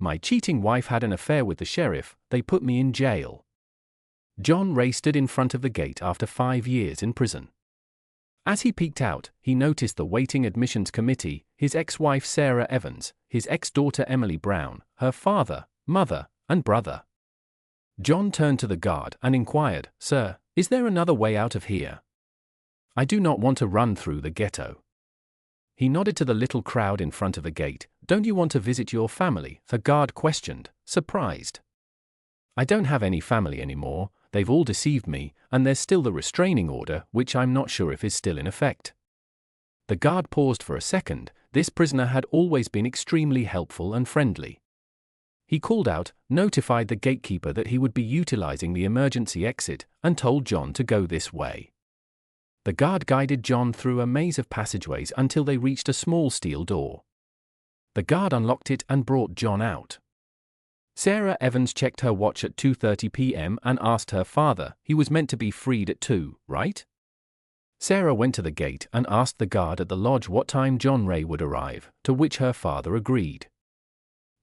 My cheating wife had an affair with the sheriff, they put me in jail. John Ray stood in front of the gate after 5 years in prison. As he peeked out, he noticed the waiting admissions committee, his ex-wife Sarah Evans, his ex-daughter Emily Brown, her father, mother, and brother. John turned to the guard and inquired, "Sir, is there another way out of here? I do not want to run through the ghetto." He nodded to the little crowd in front of the gate. "Don't you want to visit your family?" the guard questioned, surprised. "I don't have any family anymore, they've all deceived me, and there's still the restraining order, which I'm not sure if is still in effect." The guard paused for a second. This prisoner had always been extremely helpful and friendly. He called out, notified the gatekeeper that he would be utilizing the emergency exit, and told John to go this way. The guard guided John through a maze of passageways until they reached a small steel door. The guard unlocked it and brought John out. Sarah Evans checked her watch at 2:30 p.m. and asked her father, "He was meant to be freed at 2, right?" Sarah went to the gate and asked the guard at the lodge what time John Ray would arrive, to which her father agreed.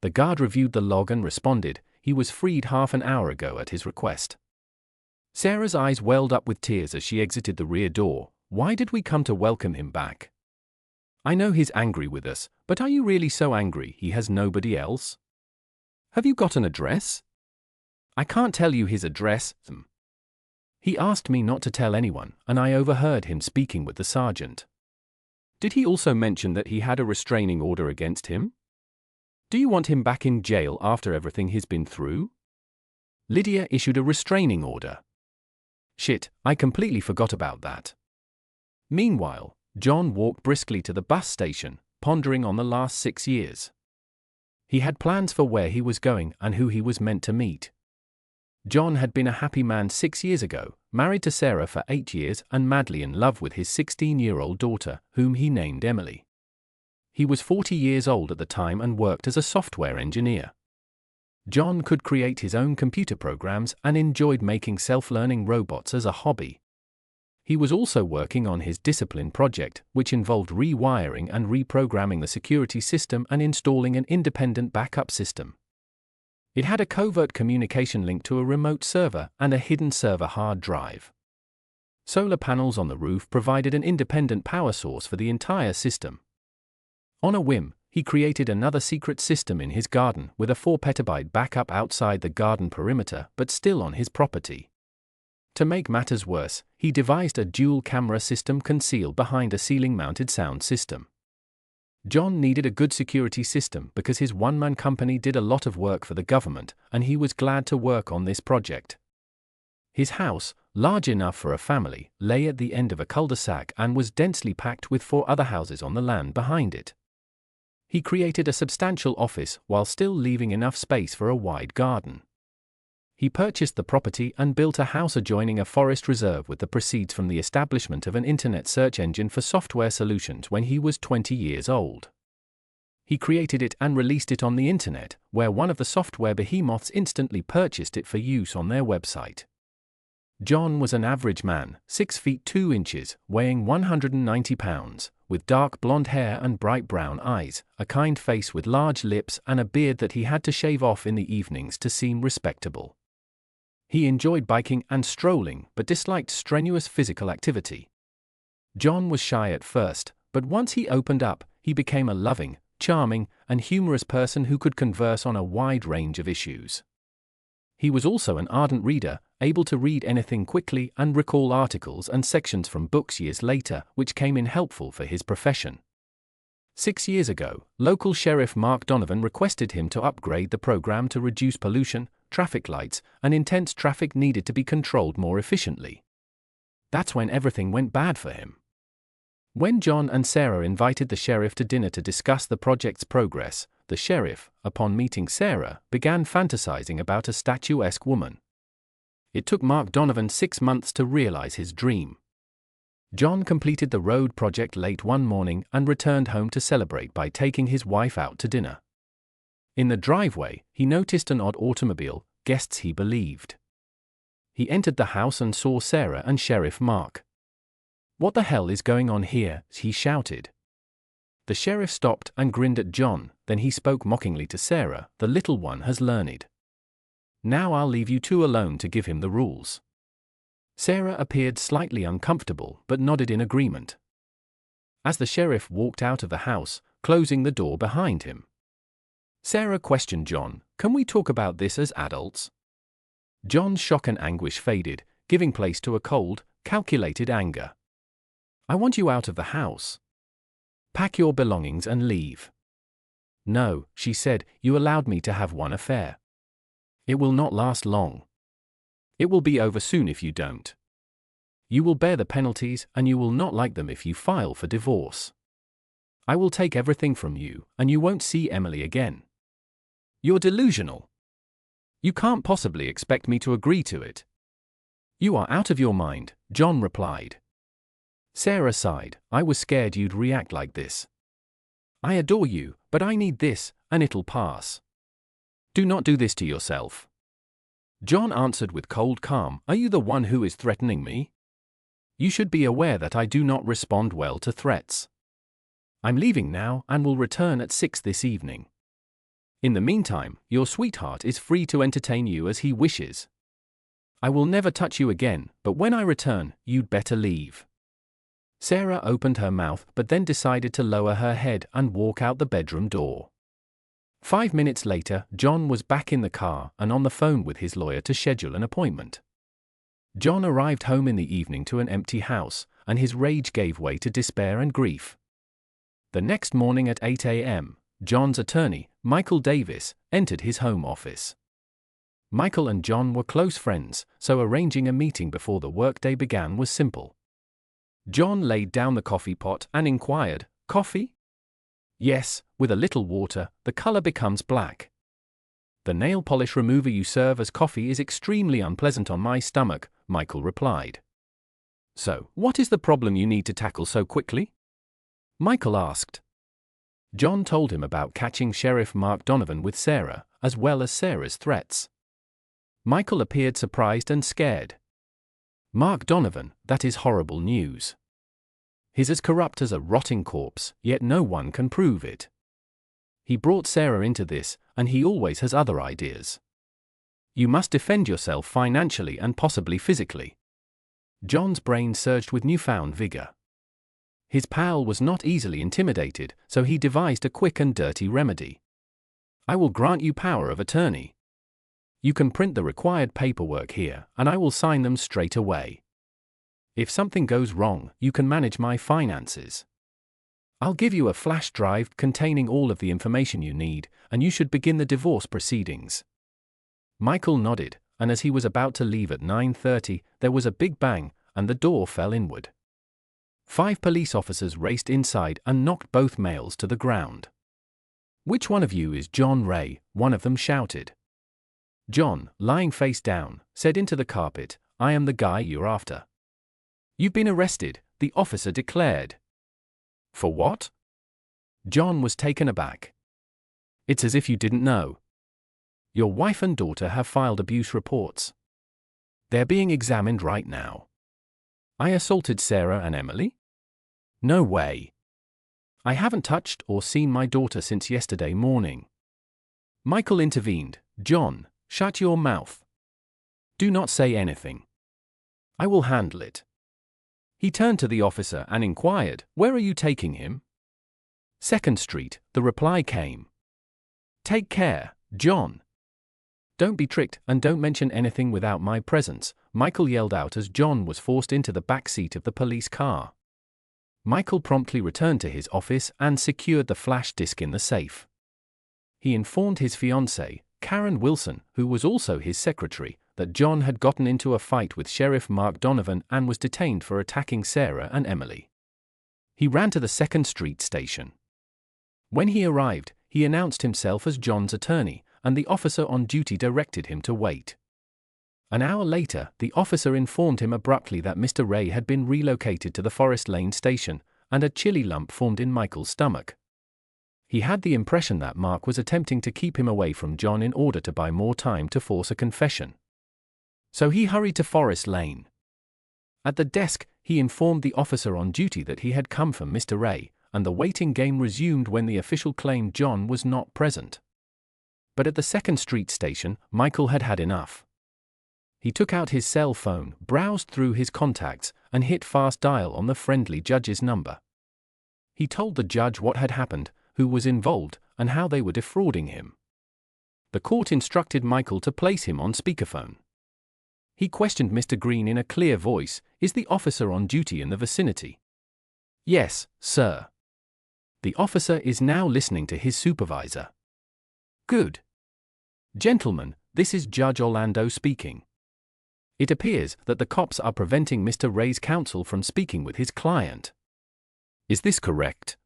The guard reviewed the log and responded, "He was freed half an hour ago at his request." Sarah's eyes welled up with tears as she exited the rear door. "Why did we come to welcome him back? I know he's angry with us, but are you really so angry he has nobody else? Have you got an address?" "I can't tell you his address. He asked me not to tell anyone, and I overheard him speaking with the sergeant." "Did he also mention that he had a restraining order against him? Do you want him back in jail after everything he's been through?" "Lydia issued a restraining order." "Shit, I completely forgot about that." Meanwhile, John walked briskly to the bus station, pondering on the last 6 years. He had plans for where he was going and who he was meant to meet. John had been a happy man 6 years ago, married to Sarah for 8 years and madly in love with his 16-year-old daughter, whom he named Emily. He was 40 years old at the time and worked as a software engineer. John could create his own computer programs and enjoyed making self-learning robots as a hobby. He was also working on his discipline project, which involved rewiring and reprogramming the security system and installing an independent backup system. It had a covert communication link to a remote server and a hidden server hard drive. Solar panels on the roof provided an independent power source for the entire system. On a whim, he created another secret system in his garden with a 4 petabyte backup outside the garden perimeter but still on his property. To make matters worse, he devised a dual-camera system concealed behind a ceiling-mounted sound system. John needed a good security system because his one-man company did a lot of work for the government, and he was glad to work on this project. His house, large enough for a family, lay at the end of a cul-de-sac and was densely packed with 4 other houses on the land behind it. He created a substantial office while still leaving enough space for a wide garden. He purchased the property and built a house adjoining a forest reserve with the proceeds from the establishment of an internet search engine for software solutions when he was 20 years old. He created it and released it on the internet, where one of the software behemoths instantly purchased it for use on their website. John was an average man, 6 feet 2 inches, weighing 190 pounds, with dark blonde hair and bright brown eyes, a kind face with large lips and a beard that he had to shave off in the evenings to seem respectable. He enjoyed biking and strolling but disliked strenuous physical activity. John was shy at first, but once he opened up, he became a loving, charming, and humorous person who could converse on a wide range of issues. He was also an ardent reader, able to read anything quickly and recall articles and sections from books years later, which came in helpful for his profession. 6 years ago, local Sheriff Mark Donovan requested him to upgrade the program to reduce pollution, traffic lights, and intense traffic needed to be controlled more efficiently. That's when everything went bad for him. When John and Sarah invited the sheriff to dinner to discuss the project's progress, the sheriff, upon meeting Sarah, began fantasizing about a statuesque woman. It took Mark Donovan 6 months to realize his dream. John completed the road project late one morning and returned home to celebrate by taking his wife out to dinner. In the driveway, he noticed an odd automobile, guests he believed. He entered the house and saw Sarah and Sheriff Mark. "What the hell is going on here?" he shouted. The sheriff stopped and grinned at John, then he spoke mockingly to Sarah. The little one has learned. Now I'll leave you two alone to give him the rules. Sarah appeared slightly uncomfortable but nodded in agreement. As the sheriff walked out of the house, closing the door behind him, Sarah questioned John, "Can we talk about this as adults?" John's shock and anguish faded, giving place to a cold, calculated anger. "I want you out of the house. Pack your belongings and leave." "No," she said, "you allowed me to have one affair. It will not last long. It will be over soon if you don't. You will bear the penalties and you will not like them if you file for divorce. I will take everything from you and you won't see Emily again. You're delusional. You can't possibly expect me to agree to it." "You are out of your mind," John replied. Sarah sighed. "I was scared you'd react like this. I adore you, but I need this, and it'll pass. Do not do this to yourself." John answered with cold calm, "Are you the one who is threatening me? You should be aware that I do not respond well to threats. I'm leaving now and will return at 6 this evening. In the meantime, your sweetheart is free to entertain you as he wishes. I will never touch you again, but when I return, you'd better leave." Sarah opened her mouth but then decided to lower her head and walk out the bedroom door. 5 minutes later, John was back in the car and on the phone with his lawyer to schedule an appointment. John arrived home in the evening to an empty house, and his rage gave way to despair and grief. The next morning at 8 a.m., John's attorney, Michael Davis, entered his home office. Michael and John were close friends, so arranging a meeting before the workday began was simple. John laid down the coffee pot and inquired, "Coffee?" "Yes, with a little water, the color becomes black." "The nail polish remover you serve as coffee is extremely unpleasant on my stomach," Michael replied. "So, what is the problem you need to tackle so quickly?" Michael asked. John told him about catching Sheriff Mark Donovan with Sarah, as well as Sarah's threats. Michael appeared surprised and scared. "Mark Donovan, that is horrible news. He's as corrupt as a rotting corpse, yet no one can prove it. He brought Sarah into this, and he always has other ideas. You must defend yourself financially and possibly physically." John's brain surged with newfound vigor. His pal was not easily intimidated, so he devised a quick and dirty remedy. "I will grant you power of attorney. You can print the required paperwork here, and I will sign them straight away. If something goes wrong, you can manage my finances. I'll give you a flash drive containing all of the information you need, and you should begin the divorce proceedings." Michael nodded, and as he was about to leave at 9:30, there was a big bang, and the door fell inward. 5 police officers raced inside and knocked both males to the ground. "Which one of you is John Ray?" one of them shouted. John, lying face down, said into the carpet, "I am the guy you're after." "You've been arrested," the officer declared. "For what?" John was taken aback. "It's as if you didn't know. Your wife and daughter have filed abuse reports. They're being examined right now." "I assaulted Sarah and Emily?" "No way. I haven't touched or seen my daughter since yesterday morning." Michael intervened. "John, shut your mouth. Do not say anything. I will handle it." He turned to the officer and inquired, "Where are you taking him?" "2nd Street, the reply came. "Take care, John. Don't be tricked and don't mention anything without my presence," Michael yelled out as John was forced into the back seat of the police car. Michael promptly returned to his office and secured the flash disk in the safe. He informed his fiancée, Karen Wilson, who was also his secretary, that John had gotten into a fight with Sheriff Mark Donovan and was detained for attacking Sarah and Emily. He ran to the 2nd Street station. When he arrived, he announced himself as John's attorney, and the officer on duty directed him to wait. An hour later, the officer informed him abruptly that Mr. Ray had been relocated to the Forest Lane station, and a chilly lump formed in Michael's stomach. He had the impression that Mark was attempting to keep him away from John in order to buy more time to force a confession. So he hurried to Forest Lane. At the desk, he informed the officer on duty that he had come from Mr. Ray, and the waiting game resumed when the official claimed John was not present. But at the 2nd Street station, Michael had had enough. He took out his cell phone, browsed through his contacts, and hit fast dial on the friendly judge's number. He told the judge what had happened, who was involved, and how they were defrauding him. The court instructed Michael to place him on speakerphone. He questioned Mr. Green in a clear voice, "Is the officer on duty in the vicinity?" "Yes, sir." "The officer is now listening to his supervisor." "Good. Gentlemen, this is Judge Orlando speaking. It appears that the cops are preventing Mr. Ray's counsel from speaking with his client. Is this correct?"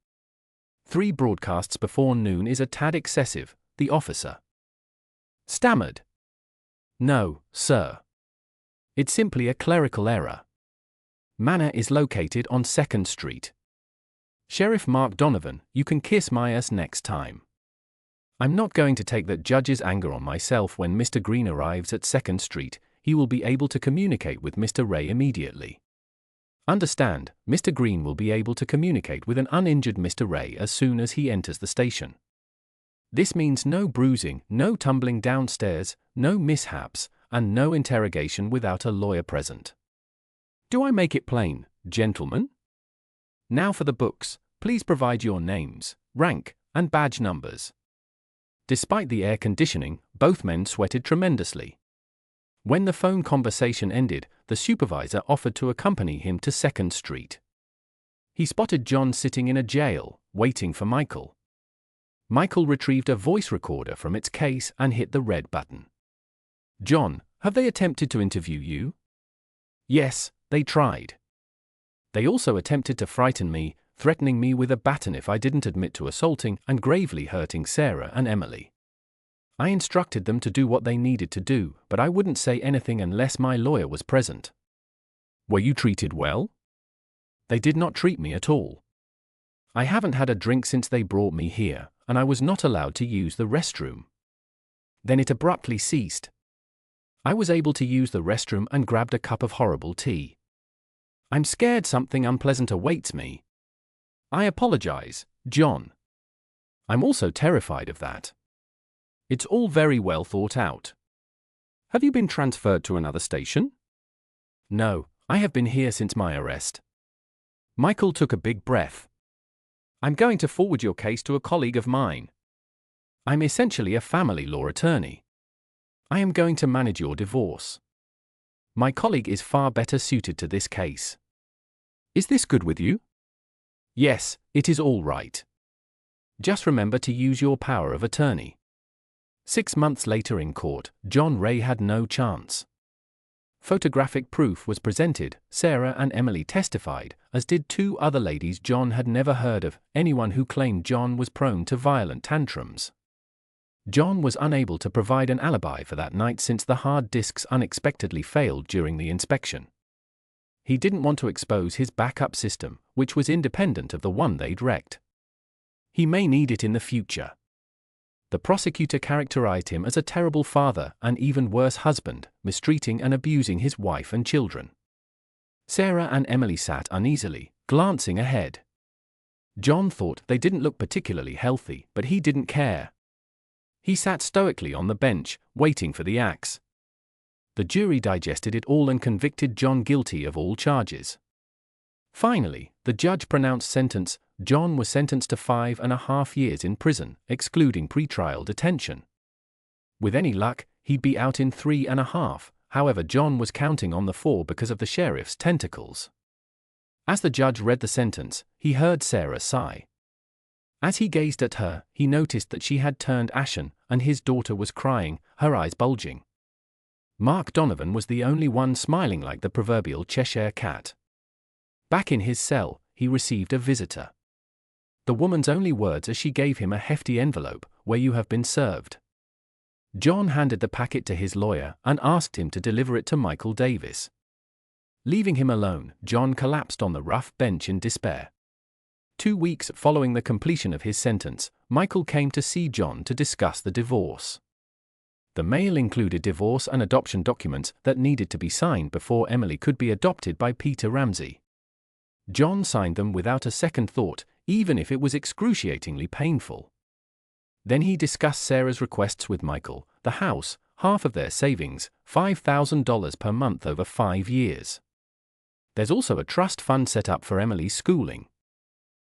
3 broadcasts before noon is a tad excessive, the officer stammered. "No, sir. It's simply a clerical error. Manor is located on 2nd Street. Sheriff Mark Donovan, you can kiss my ass next time. I'm not going to take that judge's anger on myself. When Mr. Green arrives at 2nd Street, he will be able to communicate with Mr. Ray immediately. Understand, Mr. Green will be able to communicate with an uninjured Mr. Ray as soon as he enters the station. This means no bruising, no tumbling downstairs, no mishaps, and no interrogation without a lawyer present. Do I make it plain, gentlemen? Now for the books, please provide your names, rank, and badge numbers." Despite the air conditioning, both men sweated tremendously. When the phone conversation ended, the supervisor offered to accompany him to 2nd Street. He spotted John sitting in a jail, waiting for Michael. Michael retrieved a voice recorder from its case and hit the red button. "John, have they attempted to interview you?" "Yes, they tried. They also attempted to frighten me, threatening me with a baton if I didn't admit to assaulting and gravely hurting Sarah and Emily. I instructed them to do what they needed to do, but I wouldn't say anything unless my lawyer was present." "Were you treated well?" "They did not treat me at all. I haven't had a drink since they brought me here, and I was not allowed to use the restroom." Then it abruptly ceased. I was able to use the restroom and grabbed a cup of horrible tea. I'm scared something unpleasant awaits me. I apologize, John. I'm also terrified of that. It's all very well thought out. Have you been transferred to another station? No, I have been here since my arrest. Michael took a big breath. I'm going to forward your case to a colleague of mine. I'm essentially a family law attorney. I am going to manage your divorce. My colleague is far better suited to this case. Is this good with you? Yes, it is all right. Just remember to use your power of attorney. 6 months later in court, John Ray had no chance. Photographic proof was presented, Sarah and Emily testified, as did 2 other ladies John had never heard of, anyone who claimed John was prone to violent tantrums. John was unable to provide an alibi for that night since the hard disks unexpectedly failed during the inspection. He didn't want to expose his backup system, which was independent of the one they'd wrecked. He may need it in the future. The prosecutor characterized him as a terrible father and even worse husband, mistreating and abusing his wife and children. Sarah and Emily sat uneasily, glancing ahead. John thought they didn't look particularly healthy, but he didn't care. He sat stoically on the bench, waiting for the axe. The jury digested it all and convicted John guilty of all charges. Finally, the judge pronounced sentence. John was sentenced to 5.5 years in prison, excluding pretrial detention. With any luck, he'd be out in 3.5, however John was counting on the 4 because of the sheriff's tentacles. As the judge read the sentence, he heard Sarah sigh. As he gazed at her, he noticed that she had turned ashen, and his daughter was crying, her eyes bulging. Mark Donovan was the only one smiling like the proverbial Cheshire cat. Back in his cell, he received a visitor. The woman's only words as she gave him a hefty envelope, "Where you have been served." John handed the packet to his lawyer and asked him to deliver it to Michael Davis. Leaving him alone, John collapsed on the rough bench in despair. 2 weeks following the completion of his sentence, Michael came to see John to discuss the divorce. The mail included divorce and adoption documents that needed to be signed before Emily could be adopted by Peter Ramsey. John signed them without a second thought, even if it was excruciatingly painful. Then he discussed Sarah's requests with Michael, the house, half of their savings, $5,000 per month over 5 years. There's also a trust fund set up for Emily's schooling.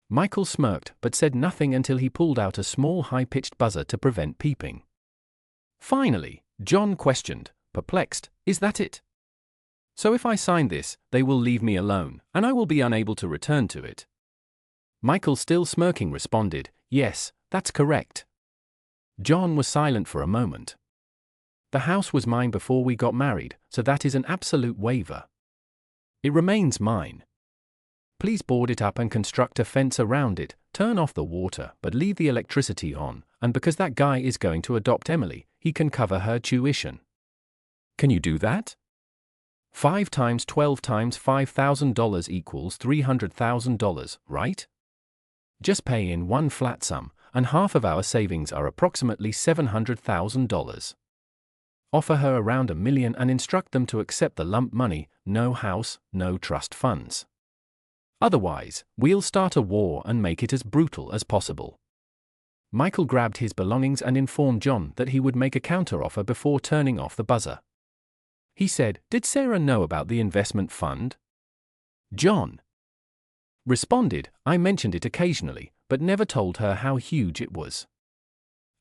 Michael smirked but said nothing until he pulled out a small high-pitched buzzer to prevent peeping. Finally, John questioned, perplexed, "Is that it? So if I sign this, they will leave me alone, and I will be unable to return to it?" Michael, still smirking, responded, "Yes, that's correct." John was silent for a moment. "The house was mine before we got married, so that is an absolute waiver. It remains mine. Please board it up and construct a fence around it, turn off the water but leave the electricity on, and because that guy is going to adopt Emily, he can cover her tuition. Can you do that? 5 times 12 times $5,000 equals $300,000, right? Just pay in one flat sum, and half of our savings are approximately $700,000. Offer her around $1 million and instruct them to accept the lump money, no house, no trust funds. Otherwise, we'll start a war and make it as brutal as possible." Michael grabbed his belongings and informed John that he would make a counteroffer before turning off the buzzer. He said, "Did Sarah know about the investment fund?" John responded, "I mentioned it occasionally, but never told her how huge it was."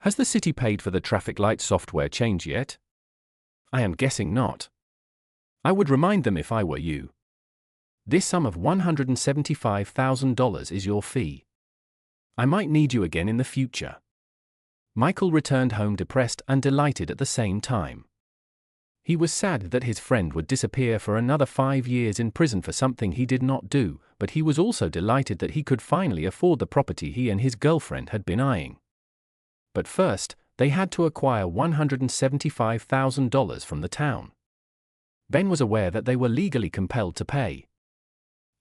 "Has the city paid for the traffic light software change yet?" "I am guessing not. I would remind them if I were you. This sum of $175,000 is your fee. I might need you again in the future." Michael returned home depressed and delighted at the same time. He was sad that his friend would disappear for another 5 years in prison for something he did not do, but he was also delighted that he could finally afford the property he and his girlfriend had been eyeing. But first, they had to acquire $175,000 from the town. Ben was aware that they were legally compelled to pay.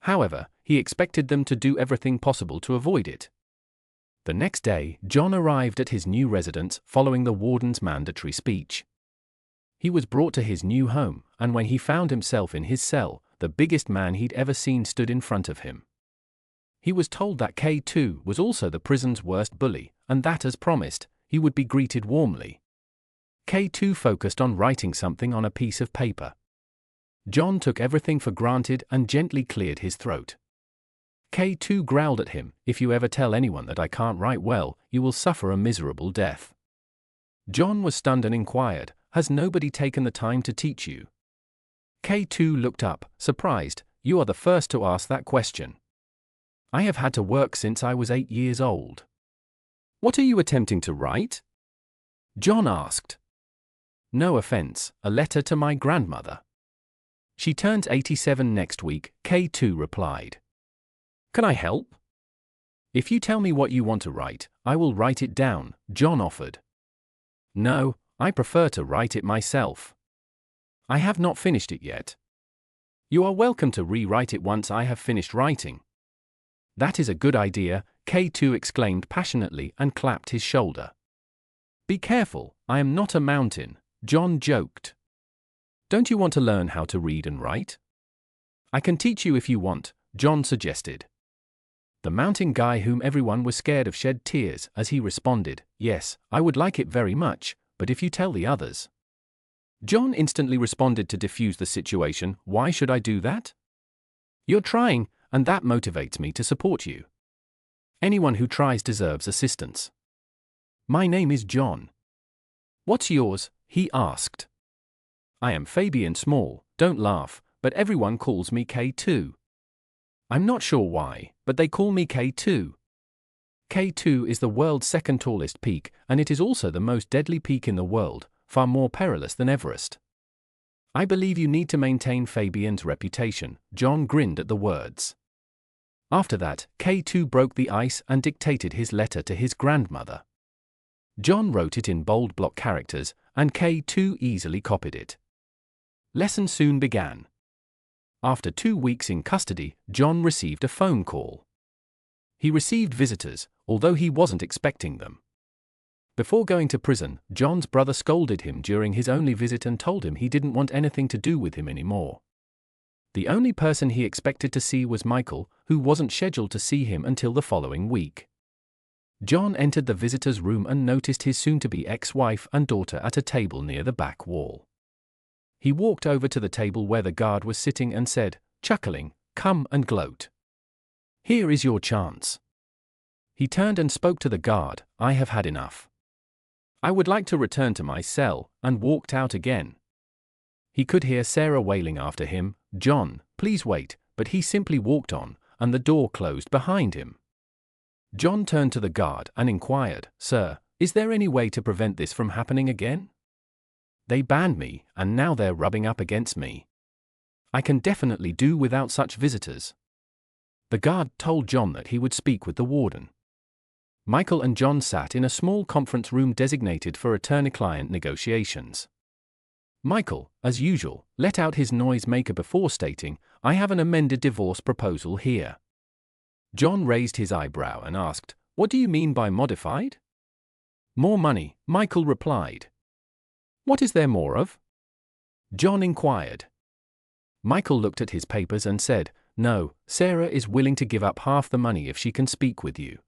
However, he expected them to do everything possible to avoid it. The next day, John arrived at his new residence following the warden's mandatory speech. He was brought to his new home, and when he found himself in his cell, the biggest man he'd ever seen stood in front of him. He was told that K2 was also the prison's worst bully, and that, as promised, he would be greeted warmly. K2 focused on writing something on a piece of paper. John took everything for granted and gently cleared his throat. K2 growled at him, "If you ever tell anyone that I can't write well, you will suffer a miserable death." John was stunned and inquired, "Has nobody taken the time to teach you?" K2 looked up, surprised, "You are the first to ask that question. I have had to work since I was 8 years old." "What are you attempting to write?" John asked. "No offense, a letter to my grandmother. She turns 87 next week," K2 replied. "Can I help?" "If you tell me what you want to write, I will write it down," John offered. "No, I prefer to write it myself. I have not finished it yet." "You are welcome to rewrite it once I have finished writing." "That is a good idea," K2 exclaimed passionately and clapped his shoulder. "Be careful, I am not a mountain," John joked. "Don't you want to learn how to read and write?" "I can teach you if you want," John suggested. The mountain guy, whom everyone was scared of, shed tears as he responded, "Yes, I would like it very much, but if you tell the others." John instantly responded to defuse the situation, "Why should I do that? You're trying, and that motivates me to support you. Anyone who tries deserves assistance. My name is John." "What's yours?" he asked. "I am Fabian Small, don't laugh, but everyone calls me K2. I'm not sure why, but they call me K2. K2 is the world's second tallest peak, and it is also the most deadly peak in the world, far more perilous than Everest. I believe you need to maintain Fabian's reputation." John grinned at the words. After that, K2 broke the ice and dictated his letter to his grandmother. John wrote it in bold block characters, and K2 easily copied it. Lesson soon began. After 2 weeks in custody, John received a phone call. He received visitors, although he wasn't expecting them. Before going to prison, John's brother scolded him during his only visit and told him he didn't want anything to do with him anymore. The only person he expected to see was Michael, who wasn't scheduled to see him until the following week. John entered the visitor's room and noticed his soon-to-be ex-wife and daughter at a table near the back wall. He walked over to the table where the guard was sitting and said, chuckling, "Come and gloat. Here is your chance." He turned and spoke to the guard, "I have had enough. I would like to return to my cell," and walked out again. He could hear Sarah wailing after him, "John, please wait," but he simply walked on, and the door closed behind him. John turned to the guard and inquired, "Sir, is there any way to prevent this from happening again? They banned me, and now they're rubbing up against me. I can definitely do without such visitors." The guard told John that he would speak with the warden. Michael and John sat in a small conference room designated for attorney-client negotiations. Michael, as usual, let out his noisemaker before stating, "I have an amended divorce proposal here." John raised his eyebrow and asked, "What do you mean by modified?" "More money," Michael replied. "What is there more of?" John inquired. Michael looked at his papers and said, "No, Sarah is willing to give up half the money if she can speak with you."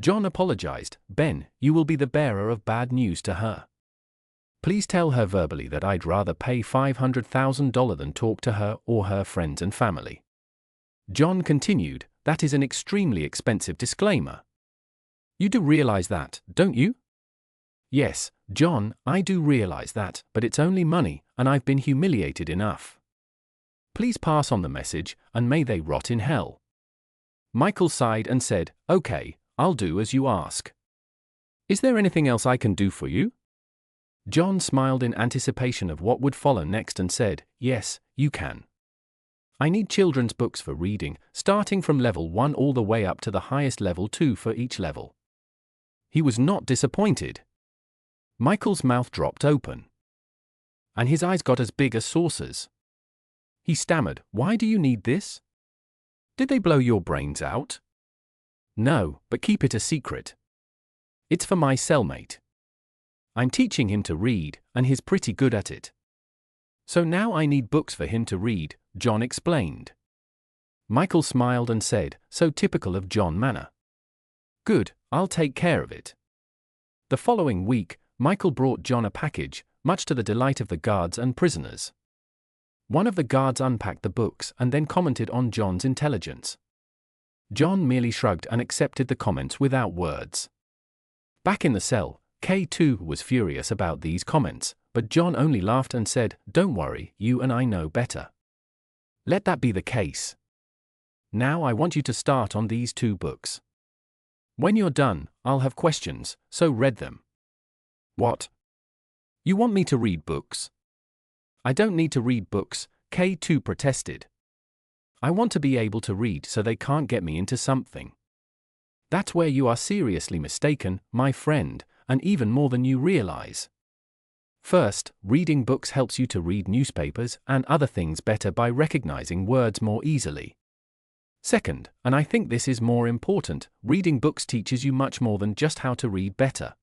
John apologized, "Ben, you will be the bearer of bad news to her. Please tell her verbally that I'd rather pay $500,000 than talk to her or her friends and family." John continued, "That is an extremely expensive disclaimer. You do realize that, don't you?" "Yes, John, I do realize that, but it's only money, and I've been humiliated enough. Please pass on the message, and may they rot in hell." Michael sighed and said, "Okay, I'll do as you ask. Is there anything else I can do for you?" John smiled in anticipation of what would follow next and said, "Yes, you can. I need children's books for reading, starting from level 1 all the way up to the highest level 2 for each level." He was not disappointed. Michael's mouth dropped open, and his eyes got as big as saucers. He stammered, "Why do you need this? Did they blow your brains out?" "No, but keep it a secret. It's for my cellmate. I'm teaching him to read, and he's pretty good at it. So now I need books for him to read," John explained. Michael smiled and said, so typical of John manner, "Good, I'll take care of it." The following week, Michael brought John a package, much to the delight of the guards and prisoners. One of the guards unpacked the books and then commented on John's intelligence. John merely shrugged and accepted the comments without words. Back in the cell, K2 was furious about these comments, but John only laughed and said, "Don't worry, you and I know better. Let that be the case. Now I want you to start on these 2 books. When you're done, I'll have questions, so read them." "What? You want me to read books?" "I don't need to read books," K2 protested. "I want to be able to read so they can't get me into something." "That's where you are seriously mistaken, my friend, and even more than you realize. First, reading books helps you to read newspapers and other things better by recognizing words more easily. Second, and I think this is more important, reading books teaches you much more than just how to read better.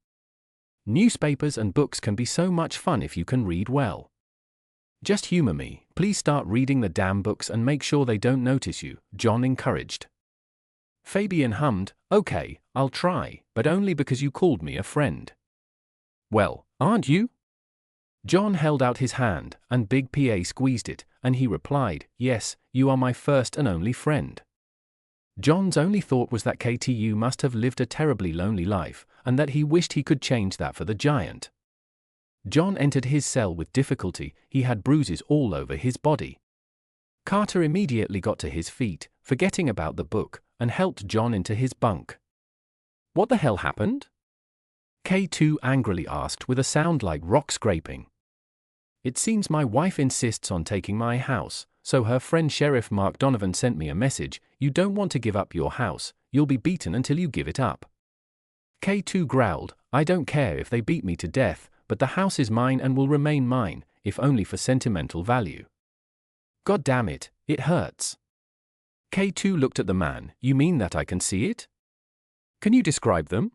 Newspapers and books can be so much fun if you can read well. Just humor me, please start reading the damn books and make sure they don't notice you," John encouraged. Fabian hummed, "Okay, I'll try, but only because you called me a friend." "Well, aren't you?" John held out his hand, and Big PA squeezed it, and he replied, "Yes, you are my first and only friend." John's only thought was that KTU must have lived a terribly lonely life, and that he wished he could change that for the giant. John entered his cell with difficulty. He had bruises all over his body. Carter immediately got to his feet, forgetting about the book, and helped John into his bunk. "What the hell happened?" K2 angrily asked with a sound like rock scraping. "It seems my wife insists on taking my house, so her friend Sheriff Mark Donovan sent me a message. You don't want to give up your house, you'll be beaten until you give it up." K2 growled, "I don't care if they beat me to death, but the house is mine and will remain mine, if only for sentimental value. God damn it, it hurts." K2 looked at the man. "You mean that I can see it? Can you describe them?"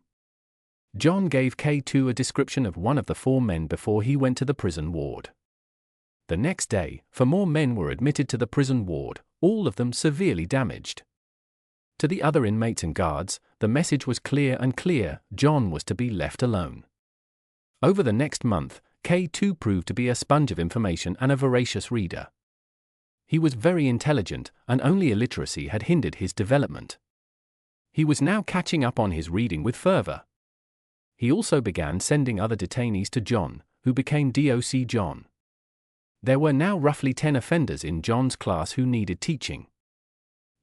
John gave K2 a description of one of the 4 men before he went to the prison ward. The next day, 4 more men were admitted to the prison ward, all of them severely damaged. To the other inmates and guards, the message was clear: John was to be left alone. Over the next month, K2 proved to be a sponge of information and a voracious reader. He was very intelligent, and only illiteracy had hindered his development. He was now catching up on his reading with fervor. He also began sending other detainees to John, who became DOC John. There were now roughly 10 offenders in John's class who needed teaching.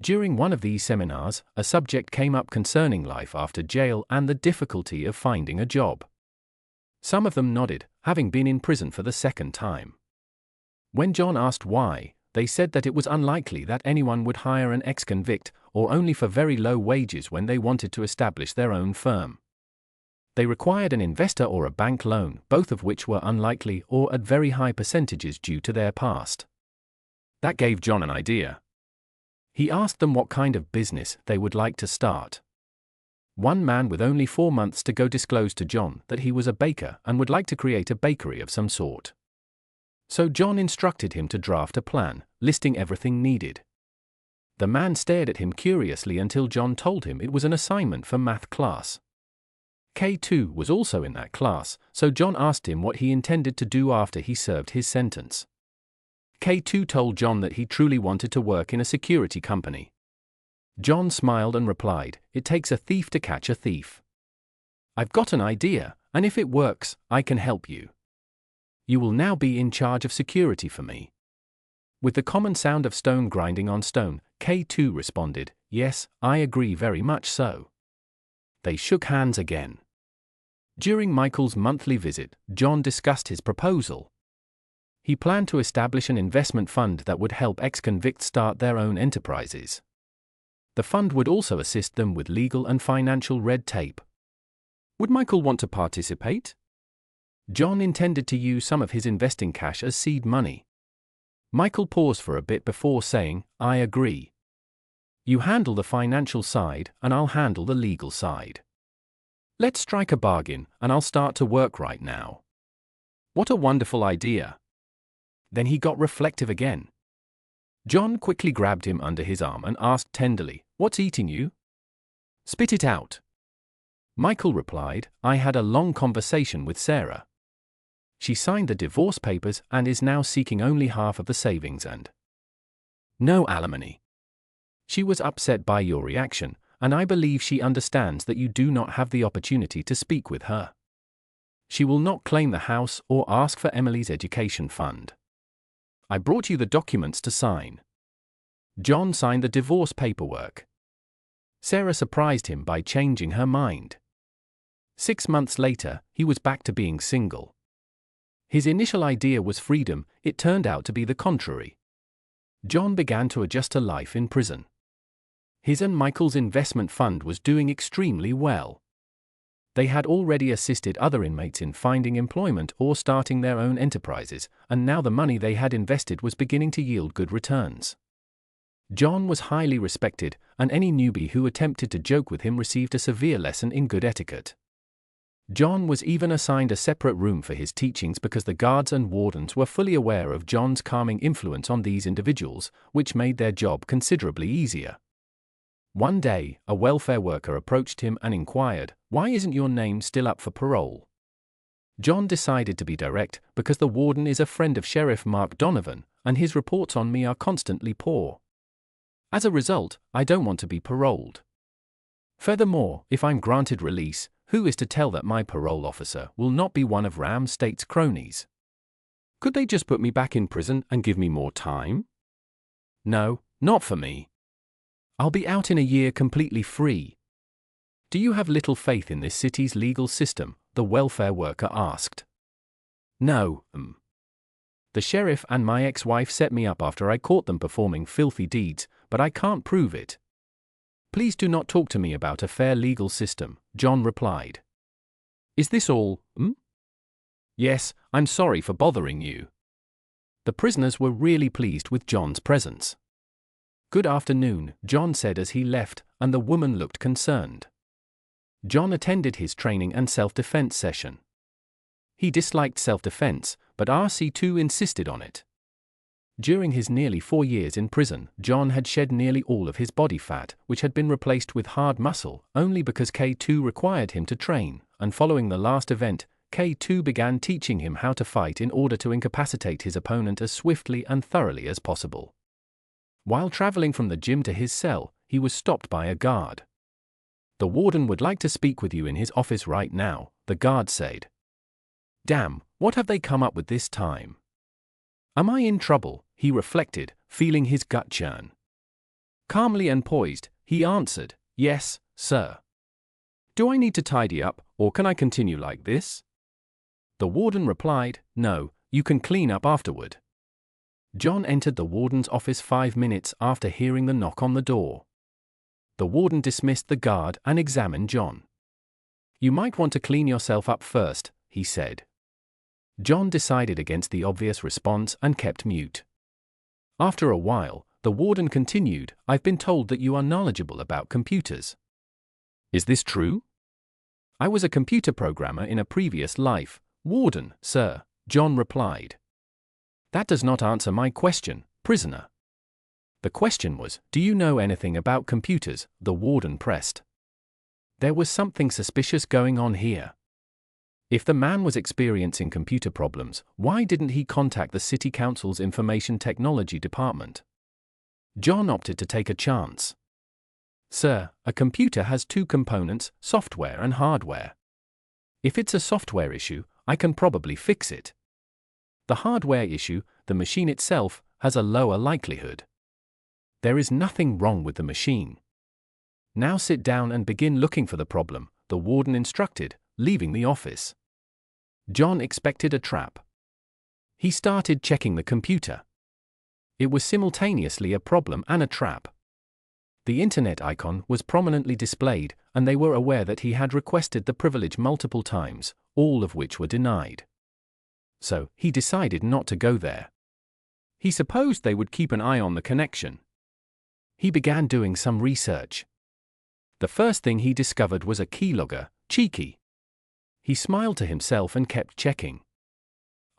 During one of these seminars, a subject came up concerning life after jail and the difficulty of finding a job. Some of them nodded, having been in prison for the second time. When John asked why, they said that it was unlikely that anyone would hire an ex-convict, or only for very low wages when they wanted to establish their own firm. They required an investor or a bank loan, both of which were unlikely or at very high percentages due to their past. That gave John an idea. He asked them what kind of business they would like to start. One man with only 4 months to go disclosed to John that he was a baker and would like to create a bakery of some sort. So John instructed him to draft a plan, listing everything needed. The man stared at him curiously until John told him it was an assignment for math class. K2 was also in that class, so John asked him what he intended to do after he served his sentence. K2 told John that he truly wanted to work in a security company. John smiled and replied, "It takes a thief to catch a thief. I've got an idea, and if it works, I can help you. You will now be in charge of security for me." With the common sound of stone grinding on stone, K2 responded, "Yes, I agree very much so." They shook hands again. During Michael's monthly visit, John discussed his proposal. He planned to establish an investment fund that would help ex-convicts start their own enterprises. The fund would also assist them with legal and financial red tape. Would Michael want to participate? John intended to use some of his investing cash as seed money. Michael paused for a bit before saying, "I agree. You handle the financial side, and I'll handle the legal side. Let's strike a bargain, and I'll start to work right now." What a wonderful idea. Then he got reflective again. John quickly grabbed him under his arm and asked tenderly, "What's eating you?" "Spit it out." Michael replied, "I had a long conversation with Sarah. She signed the divorce papers and is now seeking only half of the savings and no alimony. She was upset by your reaction, and I believe she understands that you do not have the opportunity to speak with her. She will not claim the house or ask for Emily's education fund. I brought you the documents to sign." John signed the divorce paperwork. Sarah surprised him by changing her mind. 6 months later, he was back to being single. His initial idea was freedom, it turned out to be the contrary. John began to adjust to life in prison. His and Michael's investment fund was doing extremely well. They had already assisted other inmates in finding employment or starting their own enterprises, and now the money they had invested was beginning to yield good returns. John was highly respected, and any newbie who attempted to joke with him received a severe lesson in good etiquette. John was even assigned a separate room for his teachings because the guards and wardens were fully aware of John's calming influence on these individuals, which made their job considerably easier. One day, a welfare worker approached him and inquired, "Why isn't your name still up for parole?" John decided to be direct, because the warden is a friend of Sheriff Mark Donovan, and his reports on me are constantly poor. As a result, I don't want to be paroled. Furthermore, if I'm granted release, who is to tell that my parole officer will not be one of Ram State's cronies? Could they just put me back in prison and give me more time? No, not for me. I'll be out in a year completely free. Do you have little faith in this city's legal system? The welfare worker asked. No, The sheriff and my ex-wife set me up after I caught them performing filthy deeds, but I can't prove it. Please do not talk to me about a fair legal system, John replied. Is this all, Yes, I'm sorry for bothering you. The prisoners were really pleased with John's presence. Good afternoon, John said as he left, and the woman looked concerned. John attended his training and self-defense session. He disliked self-defense, but RC2 insisted on it. During his nearly 4 years in prison, John had shed nearly all of his body fat, which had been replaced with hard muscle, only because K2 required him to train, and following the last event, K2 began teaching him how to fight in order to incapacitate his opponent as swiftly and thoroughly as possible. While traveling from the gym to his cell, he was stopped by a guard. "The warden would like to speak with you in his office right now," the guard said. "Damn, what have they come up with this time? Am I in trouble?" he reflected, feeling his gut churn. Calmly and poised, he answered, "Yes, sir." "Do I need to tidy up, or can I continue like this?" The warden replied, "No, you can clean up afterward." John entered the warden's office 5 minutes after hearing the knock on the door. The warden dismissed the guard and examined John. "You might want to clean yourself up first," he said. John decided against the obvious response and kept mute. After a while, the warden continued, "I've been told that you are knowledgeable about computers. Is this true?" "I was a computer programmer in a previous life, warden, sir," John replied. "That does not answer my question, prisoner." The question was, "Do you know anything about computers?" the warden pressed. There was something suspicious going on here. If the man was experiencing computer problems, why didn't he contact the city council's information technology department? John opted to take a chance. "Sir, a computer has 2 components, software and hardware. If it's a software issue, I can probably fix it. The hardware issue, the machine itself, has a lower likelihood. There is nothing wrong with the machine. Now sit down and begin looking for the problem," the warden instructed, leaving the office. John expected a trap. He started checking the computer. It was simultaneously a problem and a trap. The internet icon was prominently displayed, and they were aware that he had requested the privilege multiple times, all of which were denied. So, he decided not to go there. He supposed they would keep an eye on the connection. He began doing some research. The first thing he discovered was a keylogger, cheeky. He smiled to himself and kept checking.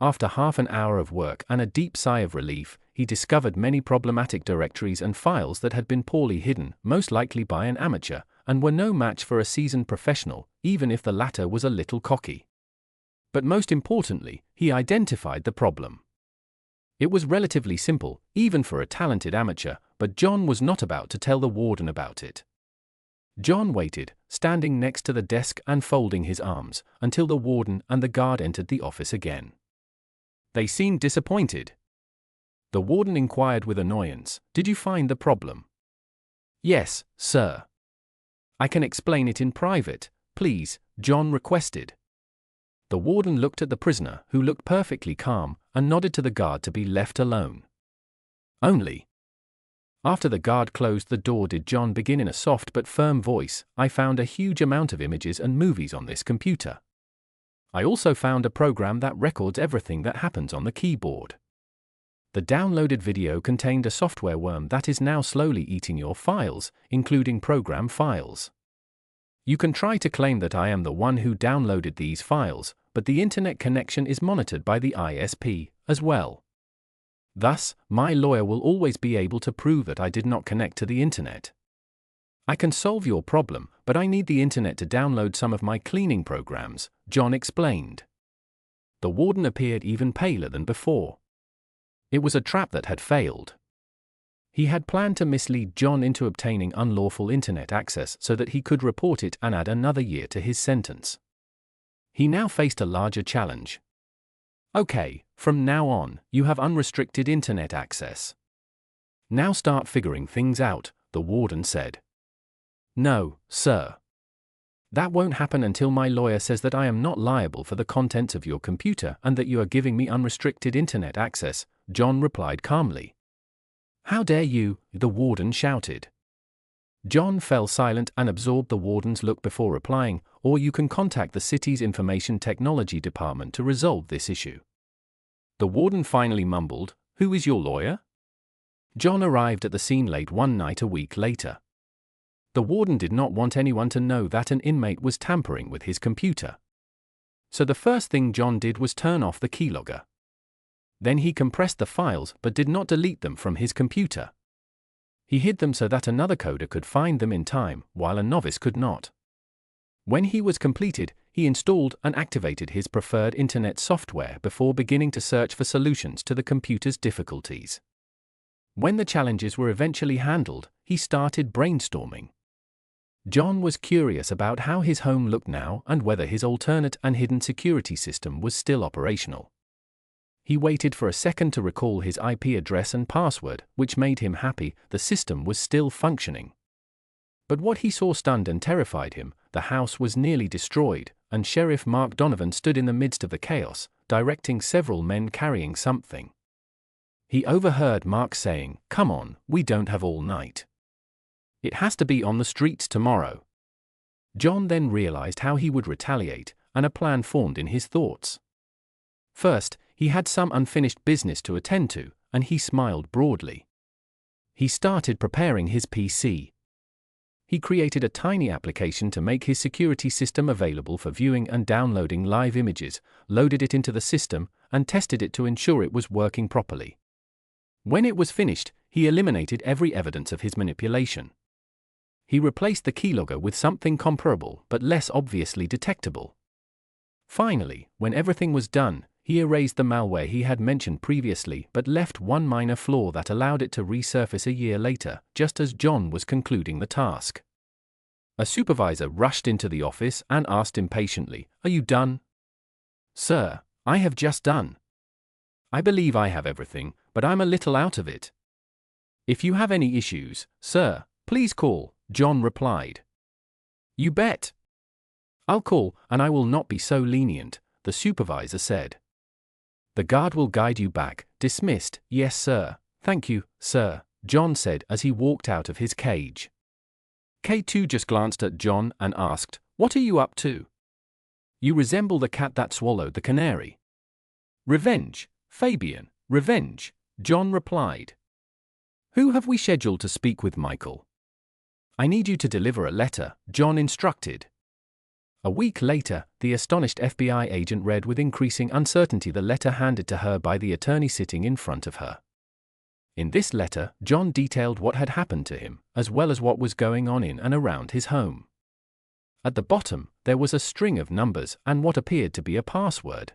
After half an hour of work and a deep sigh of relief, he discovered many problematic directories and files that had been poorly hidden, most likely by an amateur, and were no match for a seasoned professional, even if the latter was a little cocky. But most importantly, he identified the problem. It was relatively simple, even for a talented amateur, but John was not about to tell the warden about it. John waited, standing next to the desk and folding his arms, until the warden and the guard entered the office again. They seemed disappointed. The warden inquired with annoyance, "Did you find the problem?" "Yes, sir." "I can explain it in private, please," John requested. The warden looked at the prisoner, who looked perfectly calm, and nodded to the guard to be left alone. "Only." After the guard closed the door, did John begin in a soft but firm voice, "I found a huge amount of images and movies on this computer. I also found a program that records everything that happens on the keyboard. The downloaded video contained a software worm that is now slowly eating your files, including program files. You can try to claim that I am the one who downloaded these files, but the internet connection is monitored by the ISP, as well. Thus, my lawyer will always be able to prove that I did not connect to the internet. I can solve your problem, but I need the internet to download some of my cleaning programs," John explained. The warden appeared even paler than before. It was a trap that had failed. He had planned to mislead John into obtaining unlawful internet access so that he could report it and add another year to his sentence. He now faced a larger challenge. "Okay, from now on, you have unrestricted internet access. Now start figuring things out," the warden said. "No, sir. That won't happen until my lawyer says that I am not liable for the contents of your computer and that you are giving me unrestricted internet access," John replied calmly. "How dare you?" the warden shouted. John fell silent and absorbed the warden's look before replying, "Or you can contact the city's information technology department to resolve this issue." The warden finally mumbled, "Who is your lawyer?" John arrived at the scene late one night a week later. The warden did not want anyone to know that an inmate was tampering with his computer. So the first thing John did was turn off the keylogger. Then he compressed the files but did not delete them from his computer. He hid them so that another coder could find them in time, while a novice could not. When he was completed, he installed and activated his preferred internet software before beginning to search for solutions to the computer's difficulties. When the challenges were eventually handled, he started brainstorming. John was curious about how his home looked now and whether his alternate and hidden security system was still operational. He waited for a second to recall his IP address and password, which made him happy. The system was still functioning. But what he saw stunned and terrified him. The house was nearly destroyed, and Sheriff Mark Donovan stood in the midst of the chaos, directing several men carrying something. He overheard Mark saying, "Come on, we don't have all night. It has to be on the streets tomorrow." John then realized how he would retaliate, and a plan formed in his thoughts. First, he had some unfinished business to attend to, and he smiled broadly. He started preparing his PC. He created a tiny application to make his security system available for viewing and downloading live images, loaded it into the system, and tested it to ensure it was working properly. When it was finished, he eliminated every evidence of his manipulation. He replaced the keylogger with something comparable but less obviously detectable. Finally, when everything was done, he erased the malware he had mentioned previously but left one minor flaw that allowed it to resurface a year later, just as John was concluding the task. A supervisor rushed into the office and asked impatiently, "Are you done?" "Sir, I have just done. I believe I have everything, but I'm a little out of it." "If you have any issues, sir, please call," John replied. "You bet. I'll call, and I will not be so lenient," the supervisor said. "The guard will guide you back." "Dismissed." "Yes, sir. Thank you, sir," John said as he walked out of his cage. K2 just glanced at John and asked, "What are you up to?" "You resemble the cat that swallowed the canary." "Revenge, Fabian, revenge," John replied. "Who have we scheduled to speak with, Michael?" "I need you to deliver a letter," John instructed. A week later, the astonished FBI agent read with increasing uncertainty the letter handed to her by the attorney sitting in front of her. In this letter, John detailed what had happened to him, as well as what was going on in and around his home. At the bottom, there was a string of numbers and what appeared to be a password.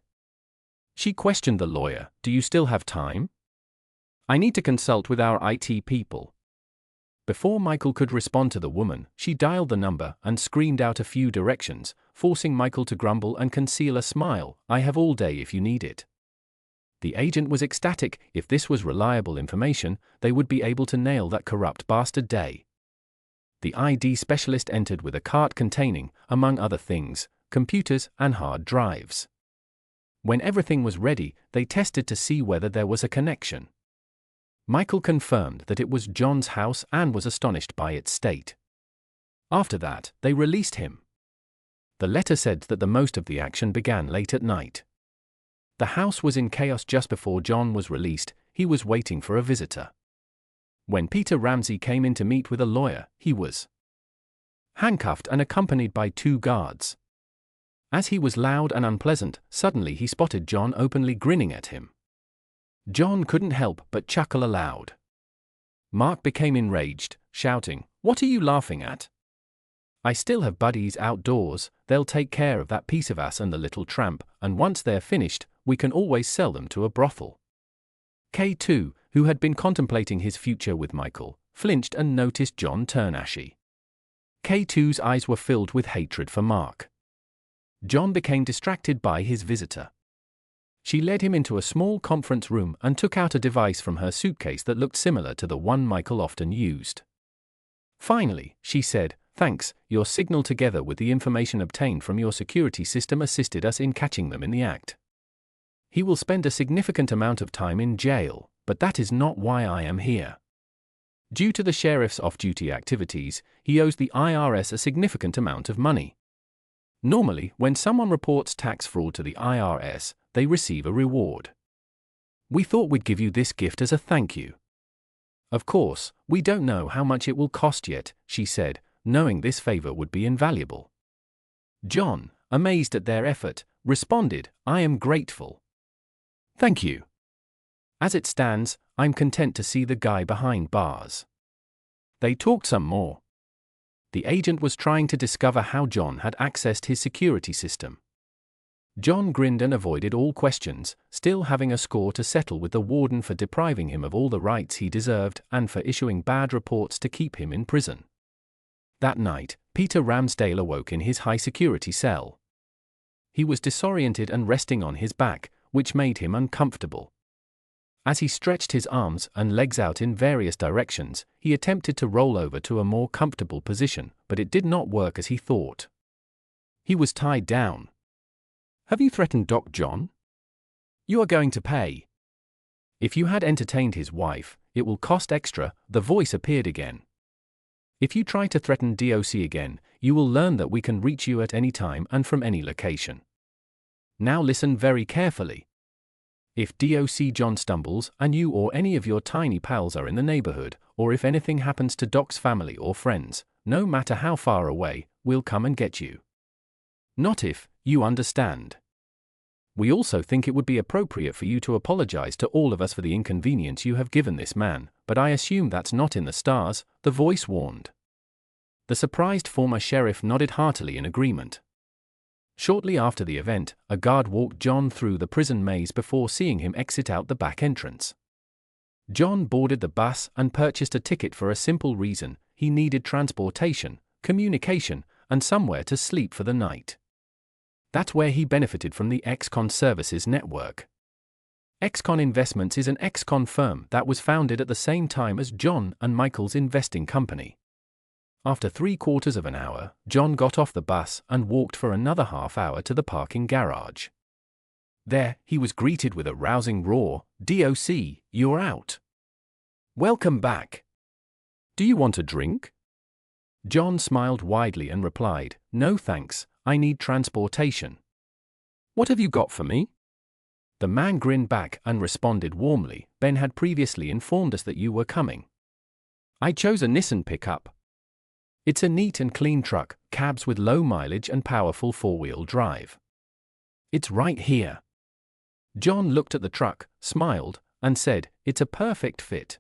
She questioned the lawyer, "Do you still have time? I need to consult with our IT people." Before Michael could respond to the woman, she dialed the number and screamed out a few directions, forcing Michael to grumble and conceal a smile. "I have all day if you need it." The agent was ecstatic. If this was reliable information, they would be able to nail that corrupt bastard Day. The ID specialist entered with a cart containing, among other things, computers and hard drives. When everything was ready, they tested to see whether there was a connection. Michael confirmed that it was John's house and was astonished by its state. After that, they released him. The letter said that the most of the action began late at night. The house was in chaos just before John was released. He was waiting for a visitor. When Peter Ramsey came in to meet with a lawyer, he was handcuffed and accompanied by 2 guards. As he was loud and unpleasant, suddenly he spotted John openly grinning at him. John couldn't help but chuckle aloud. Mark became enraged, shouting, "What are you laughing at? I still have buddies outdoors. They'll take care of that piece of ass and the little tramp, and once they're finished, we can always sell them to a brothel." K2, who had been contemplating his future with Michael, flinched and noticed John turn ashy. K2's eyes were filled with hatred for Mark. John became distracted by his visitor. She led him into a small conference room and took out a device from her suitcase that looked similar to the one Michael often used. Finally, she said, "Thanks, your signal together with the information obtained from your security system assisted us in catching them in the act. He will spend a significant amount of time in jail, but that is not why I am here. Due to the sheriff's off-duty activities, he owes the IRS a significant amount of money. Normally, when someone reports tax fraud to the IRS, they receive a reward. We thought we'd give you this gift as a thank you. Of course, we don't know how much it will cost yet," she said, knowing this favor would be invaluable. John, amazed at their effort, responded, "I am grateful. Thank you." As it stands, I'm content to see the guy behind bars." They talked some more. The agent was trying to discover how John had accessed his security system. John grinned and avoided all questions, still having a score to settle with the warden for depriving him of all the rights he deserved and for issuing bad reports to keep him in prison. That night, Peter Ramsdale awoke in his high-security cell. He was disoriented and resting on his back, which made him uncomfortable. As he stretched his arms and legs out in various directions, he attempted to roll over to a more comfortable position, but it did not work as he thought. He was tied down. "Have you threatened Doc John? You are going to pay. If you had entertained his wife, it will cost extra," the voice appeared again. "If you try to threaten DOC again, you will learn that we can reach you at any time and from any location. Now listen very carefully. If DOC John stumbles and you or any of your tiny pals are in the neighborhood, or if anything happens to Doc's family or friends, no matter how far away, we'll come and get you. Not if, you understand. We also think it would be appropriate for you to apologize to all of us for the inconvenience you have given this man, but I assume that's not in the stars," the voice warned. The surprised former sheriff nodded heartily in agreement. Shortly after the event, a guard walked John through the prison maze before seeing him exit out the back entrance. John boarded the bus and purchased a ticket for a simple reason: he needed transportation, communication, and somewhere to sleep for the night. That's where he benefited from the X-Con Services network. X-Con Investments is an X-Con firm that was founded at the same time as John and Michael's investing company. After 3/4 of an hour, John got off the bus and walked for another half hour to the parking garage. There, he was greeted with a rousing roar: "DOC, you're out. Welcome back. Do you want a drink?" John smiled widely and replied, "No thanks, I need transportation." "What have you got for me?" The man grinned back and responded warmly, "Ben had previously informed us that you were coming. I chose a Nissan pickup. It's a neat and clean truck, cabs with low mileage and powerful 4-wheel drive. It's right here." John looked at the truck, smiled, and said, "It's a perfect fit.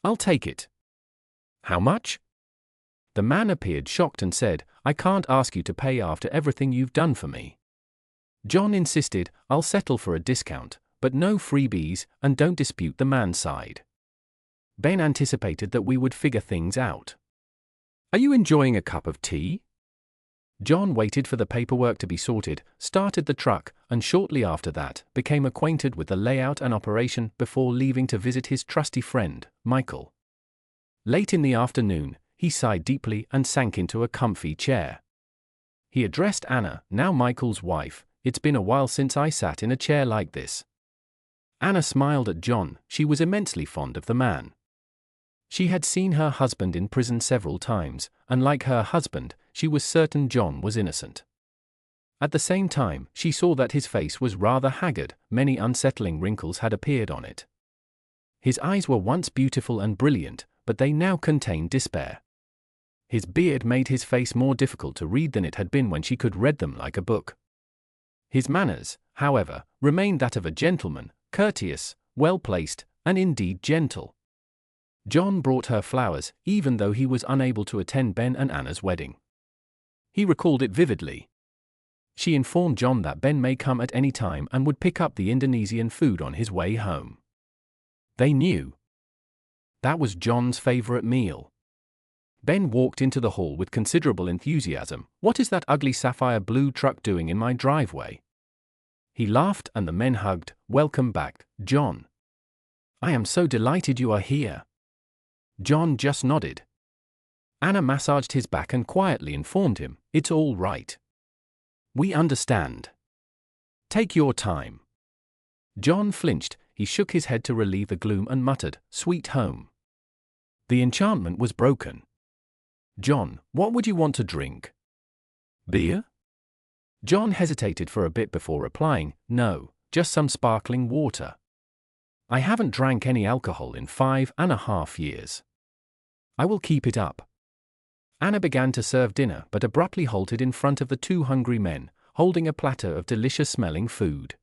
I'll take it." "How much?" The man appeared shocked and said, "I can't ask you to pay after everything you've done for me." John insisted, "I'll settle for a discount, but no freebies, and don't dispute the man's side." Ben anticipated that we would figure things out. "Are you enjoying a cup of tea?" John waited for the paperwork to be sorted, started the truck, and shortly after that, became acquainted with the layout and operation before leaving to visit his trusty friend, Michael. Late in the afternoon, he sighed deeply and sank into a comfy chair. He addressed Anna, now Michael's wife. "It's been a while since I sat in a chair like this." Anna smiled at John. She was immensely fond of the man. She had seen her husband in prison several times, and like her husband, she was certain John was innocent. At the same time, she saw that his face was rather haggard, many unsettling wrinkles had appeared on it. His eyes were once beautiful and brilliant, but they now contained despair. His beard made his face more difficult to read than it had been when she could read them like a book. His manners, however, remained that of a gentleman, courteous, well-placed, and indeed gentle. John brought her flowers, even though he was unable to attend Ben and Anna's wedding. He recalled it vividly. She informed John that Ben may come at any time and would pick up the Indonesian food on his way home. They knew. That was John's favorite meal. Ben walked into the hall with considerable enthusiasm. "What is that ugly sapphire blue truck doing in my driveway?" He laughed and the men hugged. "Welcome back, John. I am so delighted you are here." John just nodded. Anna massaged his back and quietly informed him, "It's all right. We understand. Take your time." John flinched, he shook his head to relieve the gloom and muttered, "Sweet home." The enchantment was broken. "John, what would you want to drink? Beer?" John hesitated for a bit before replying, "No, just some sparkling water. I haven't drank any alcohol in 5.5 years. I will keep it up." Anna began to serve dinner but abruptly halted in front of the two hungry men, holding a platter of delicious-smelling food.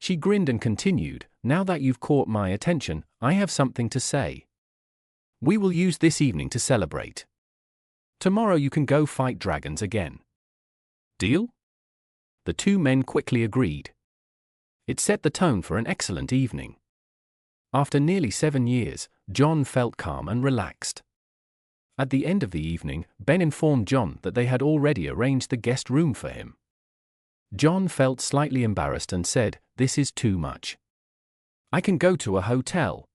She grinned and continued, "Now that you've caught my attention, I have something to say. We will use this evening to celebrate. Tomorrow you can go fight dragons again. Deal?" The two men quickly agreed. It set the tone for an excellent evening. After nearly 7 years, John felt calm and relaxed. At the end of the evening, Ben informed John that they had already arranged the guest room for him. John felt slightly embarrassed and said, "This is too much. I can go to a hotel."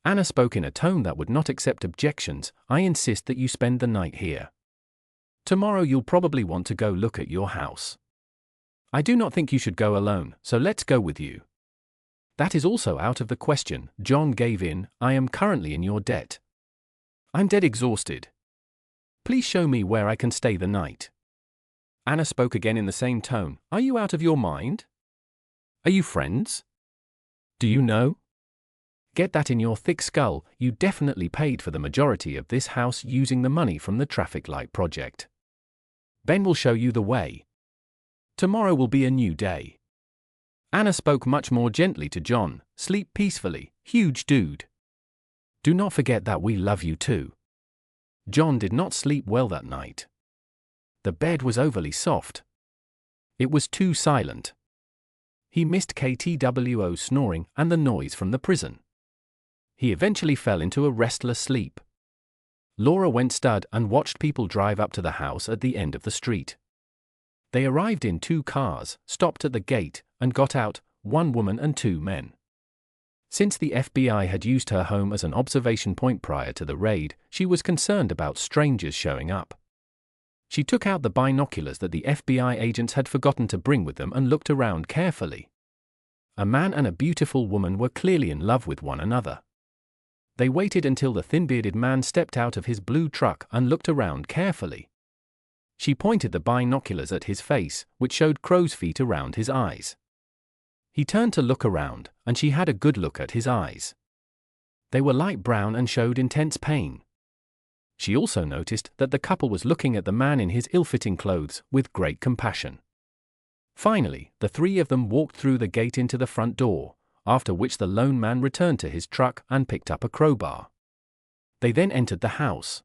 Anna spoke in a tone that would not accept objections. "I insist that you spend the night here. Tomorrow you'll probably want to go look at your house. I do not think you should go alone, so let's go with you." "That is also out of the question," John gave in. "I am currently in your debt. I'm dead exhausted. Please show me where I can stay the night." Anna spoke again in the same tone. "Are you out of your mind? Are you friends? Do you know? Get that in your thick skull, you definitely paid for the majority of this house using the money from the traffic light project. Ben will show you the way. Tomorrow will be a new day." Anna spoke much more gently to John. "Sleep peacefully, huge dude. Do not forget that we love you too." John did not sleep well that night. The bed was overly soft. It was too silent. He missed KTWO's snoring and the noise from the prison. He eventually fell into a restless sleep. Laura went stud and watched people drive up to the house at the end of the street. They arrived in 2 cars, stopped at the gate, and got out, 1 woman and 2 men. Since the FBI had used her home as an observation point prior to the raid, she was concerned about strangers showing up. She took out the binoculars that the FBI agents had forgotten to bring with them and looked around carefully. A man and a beautiful woman were clearly in love with one another. They waited until the thin-bearded man stepped out of his blue truck and looked around carefully. She pointed the binoculars at his face, which showed crow's feet around his eyes. He turned to look around, and she had a good look at his eyes. They were light brown and showed intense pain. She also noticed that the couple was looking at the man in his ill-fitting clothes with great compassion. Finally, the 3 of them walked through the gate into the front door, after which the lone man returned to his truck and picked up a crowbar. They then entered the house.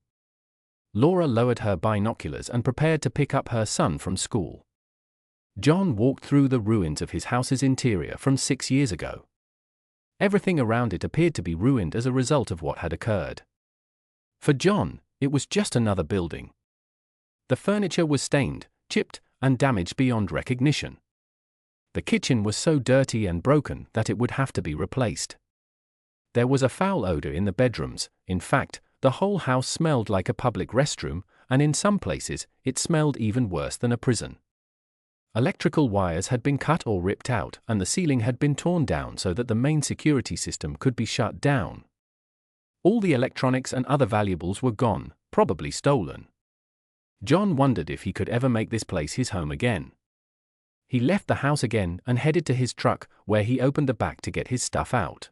Laura lowered her binoculars and prepared to pick up her son from school. John walked through the ruins of his house's interior from 6 years ago. Everything around it appeared to be ruined as a result of what had occurred. For John, it was just another building. The furniture was stained, chipped, and damaged beyond recognition. The kitchen was so dirty and broken that it would have to be replaced. There was a foul odor in the bedrooms. In fact, the whole house smelled like a public restroom, and in some places, it smelled even worse than a prison. Electrical wires had been cut or ripped out, and the ceiling had been torn down so that the main security system could be shut down. All the electronics and other valuables were gone, probably stolen. John wondered if he could ever make this place his home again. He left the house again and headed to his truck, where he opened the back to get his stuff out.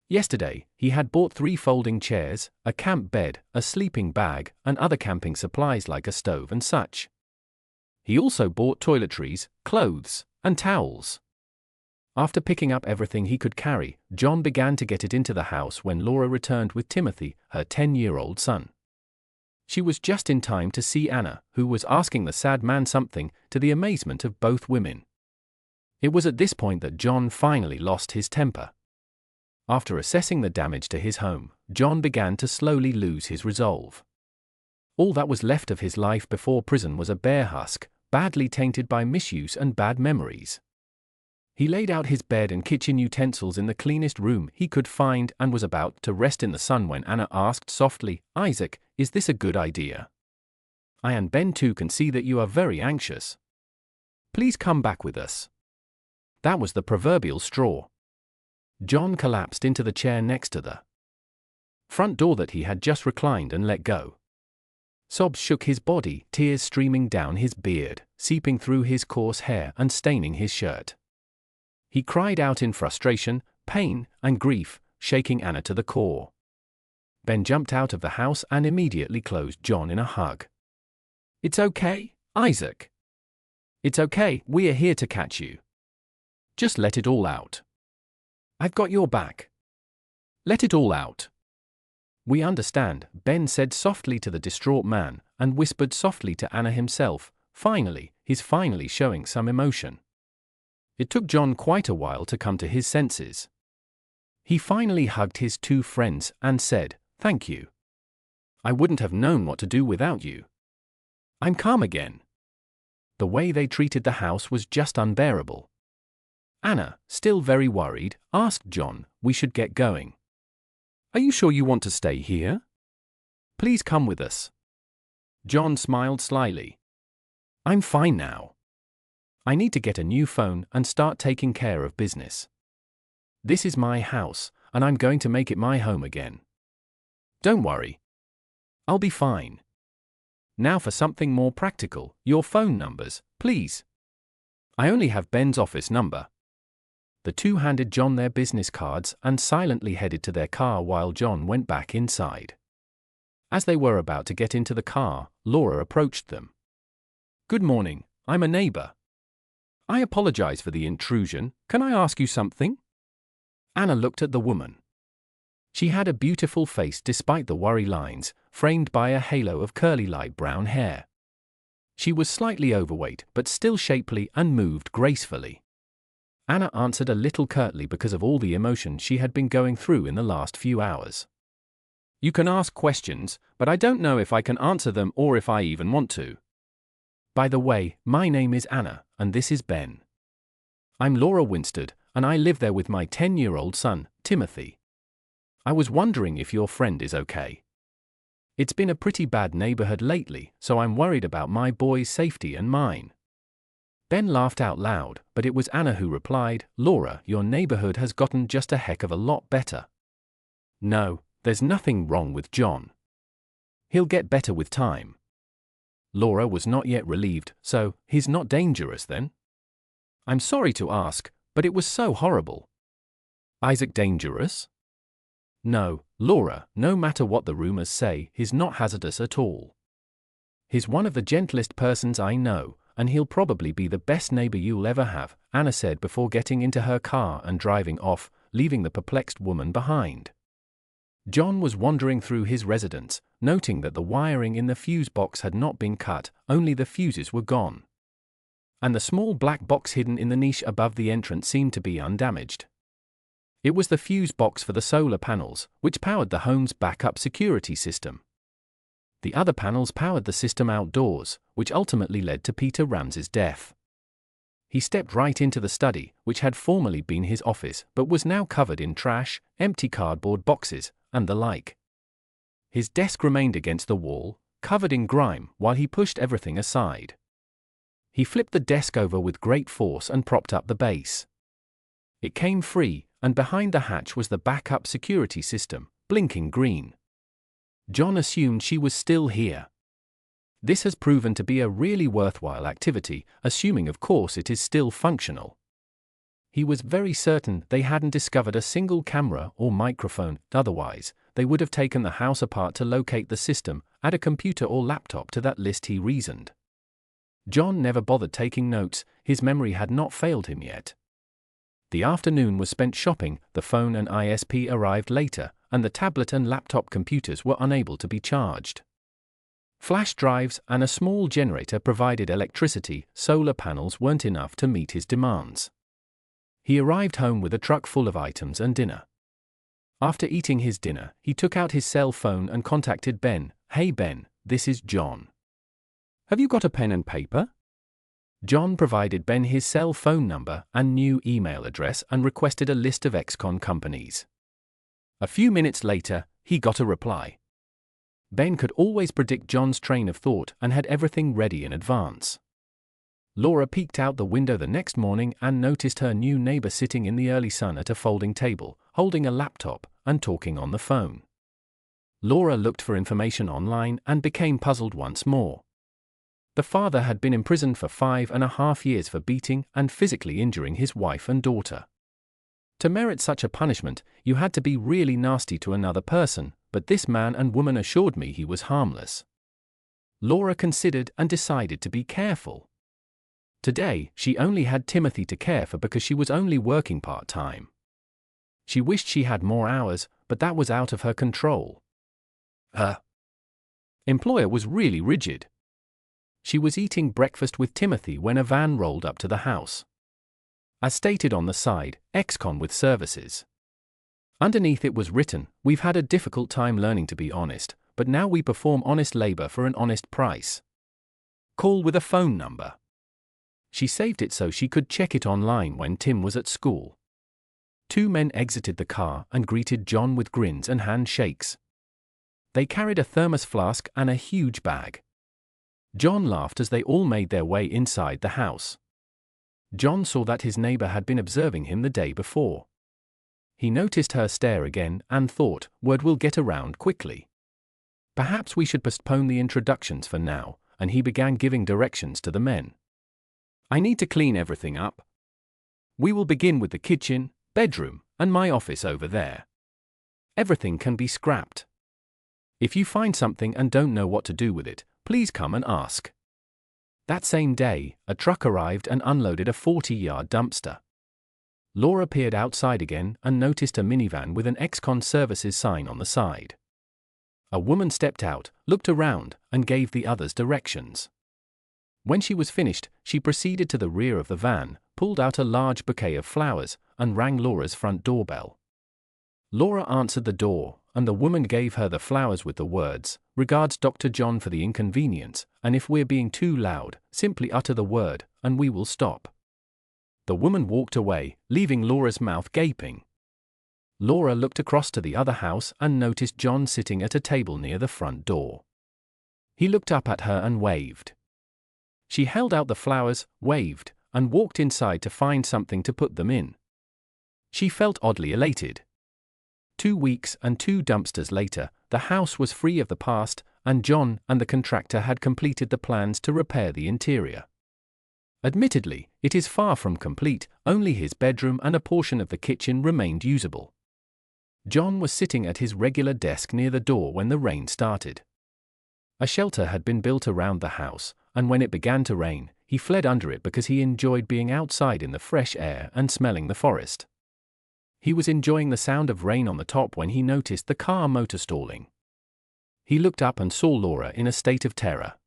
Yesterday, he had bought 3 folding chairs, a camp bed, a sleeping bag, and other camping supplies like a stove and such. He also bought toiletries, clothes, and towels. After picking up everything he could carry, John began to get it into the house when Laura returned with Timothy, her 10-year-old son. She was just in time to see Anna, who was asking the sad man something, to the amazement of both women. It was at this point that John finally lost his temper. After assessing the damage to his home, John began to slowly lose his resolve. All that was left of his life before prison was a bare husk, badly tainted by misuse and bad memories. He laid out his bed and kitchen utensils in the cleanest room he could find and was about to rest in the sun when Anna asked softly, "Isaac, is this a good idea? I and Ben too can see that you are very anxious. Please come back with us." That was the proverbial straw. John collapsed into the chair next to the front door that he had just reclined and let go. Sobs shook his body, tears streaming down his beard, seeping through his coarse hair and staining his shirt. He cried out in frustration, pain, and grief, shaking Anna to the core. Ben jumped out of the house and immediately closed John in a hug. "It's okay, Isaac. It's okay, we are here to catch you. Just let it all out. I've got your back. Let it all out. We understand, Ben said softly to the distraught man, and whispered softly to Anna himself. Finally, he's finally showing some emotion. It took John quite a while to come to his senses. He finally hugged his two friends and said, "Thank you. I wouldn't have known what to do without you. I'm calm again." The way they treated the house was just unbearable. Anna, still very worried, asked John, "We should get going. Are you sure you want to stay here? Please come with us." John smiled slyly. "I'm fine now. I need to get a new phone and start taking care of business. This is my house, and I'm going to make it my home again. Don't worry. I'll be fine. Now for something more practical, your phone numbers, please. I only have Ben's office number." The two handed John their business cards and silently headed to their car while John went back inside. As they were about to get into the car, Laura approached them. "Good morning, I'm a neighbor. I apologize for the intrusion. Can I ask you something?" Anna looked at the woman. She had a beautiful face despite the worry lines, framed by a halo of curly light brown hair. She was slightly overweight but still shapely and moved gracefully. Anna answered a little curtly because of all the emotion she had been going through in the last few hours. "You can ask questions, but I don't know if I can answer them or if I even want to. By the way, my name is Anna, and this is Ben. I'm Laura Winstead, and I live there with my 10-year-old son, Timothy. I was wondering if your friend is okay. It's been a pretty bad neighborhood lately, so I'm worried about my boy's safety and mine." Ben laughed out loud, but it was Anna who replied, "Laura, your neighborhood has gotten just a heck of a lot better. No, there's nothing wrong with John. He'll get better with time." Laura was not yet relieved. "So, he's not dangerous then?" "I'm sorry to ask, but it was so horrible." "Isaac dangerous?" "No, Laura, no matter what the rumors say, he's not hazardous at all. He's one of the gentlest persons I know, and he'll probably be the best neighbor you'll ever have," Anna said before getting into her car and driving off, leaving the perplexed woman behind. John was wandering through his residence, noting that the wiring in the fuse box had not been cut, only the fuses were gone. And the small black box hidden in the niche above the entrance seemed to be undamaged. It was the fuse box for the solar panels, which powered the home's backup security system. The other panels powered the system outdoors, which ultimately led to Peter Ramsey's death. He stepped right into the study, which had formerly been his office but was now covered in trash, empty cardboard boxes, and the like. His desk remained against the wall, covered in grime, while he pushed everything aside. He flipped the desk over with great force and propped up the base. It came free, and behind the hatch was the backup security system, blinking green. John assumed she was still here. This has proven to be a really worthwhile activity, assuming of course it is still functional. He was very certain they hadn't discovered a single camera or microphone, otherwise, they would have taken the house apart to locate the system, add a computer or laptop to that list, he reasoned. John never bothered taking notes, his memory had not failed him yet. The afternoon was spent shopping, the phone and ISP arrived later, and the tablet and laptop computers were unable to be charged. Flash drives and a small generator provided electricity, solar panels weren't enough to meet his demands. He arrived home with a truck full of items and dinner. After eating his dinner, he took out his cell phone and contacted Ben. "Hey Ben, this is John. Have you got a pen and paper?" John provided Ben his cell phone number and new email address and requested a list of ex-con companies. A few minutes later, he got a reply. Ben could always predict John's train of thought and had everything ready in advance. Laura peeked out the window the next morning and noticed her new neighbor sitting in the early sun at a folding table, holding a laptop and talking on the phone. Laura looked for information online and became puzzled once more. The father had been imprisoned for 5.5 years for beating and physically injuring his wife and daughter. To merit such a punishment, you had to be really nasty to another person, but this man and woman assured me he was harmless. Laura considered and decided to be careful. Today, she only had Timothy to care for because she was only working part-time. She wished she had more hours, but that was out of her control. Her employer was really rigid. She was eating breakfast with Timothy when a van rolled up to the house. As stated on the side, ex-con with services. Underneath it was written, "We've had a difficult time learning to be honest, but now we perform honest labor for an honest price. Call with a phone number." She saved it so she could check it online when Tim was at school. Two men exited the car and greeted John with grins and handshakes. They carried a thermos flask and a huge bag. John laughed as they all made their way inside the house. John saw that his neighbor had been observing him the day before. He noticed her stare again and thought, word will get around quickly. Perhaps we should postpone the introductions for now, and he began giving directions to the men. I need to clean everything up. We will begin with the kitchen, bedroom, and my office over there. Everything can be scrapped. If you find something and don't know what to do with it, please come and ask. That same day, a truck arrived and unloaded a 40-yard dumpster. Laura peered outside again and noticed a minivan with an ex-con services sign on the side. A woman stepped out, looked around, and gave the others directions. When she was finished, she proceeded to the rear of the van, pulled out a large bouquet of flowers, and rang Laura's front doorbell. Laura answered the door, and the woman gave her the flowers with the words, "Regards Dr. John for the inconvenience, and if we're being too loud, simply utter the word, and we will stop." The woman walked away, leaving Laura's mouth gaping. Laura looked across to the other house and noticed John sitting at a table near the front door. He looked up at her and waved. She held out the flowers, waved, and walked inside to find something to put them in. She felt oddly elated. 2 weeks and 2 dumpsters later, the house was free of the past, and John and the contractor had completed the plans to repair the interior. Admittedly, it is far from complete, only his bedroom and a portion of the kitchen remained usable. John was sitting at his regular desk near the door when the rain started. A shelter had been built around the house, and when it began to rain, he fled under it because he enjoyed being outside in the fresh air and smelling the forest. He was enjoying the sound of rain on the top when he noticed the car motor stalling. He looked up and saw Laura in a state of terror.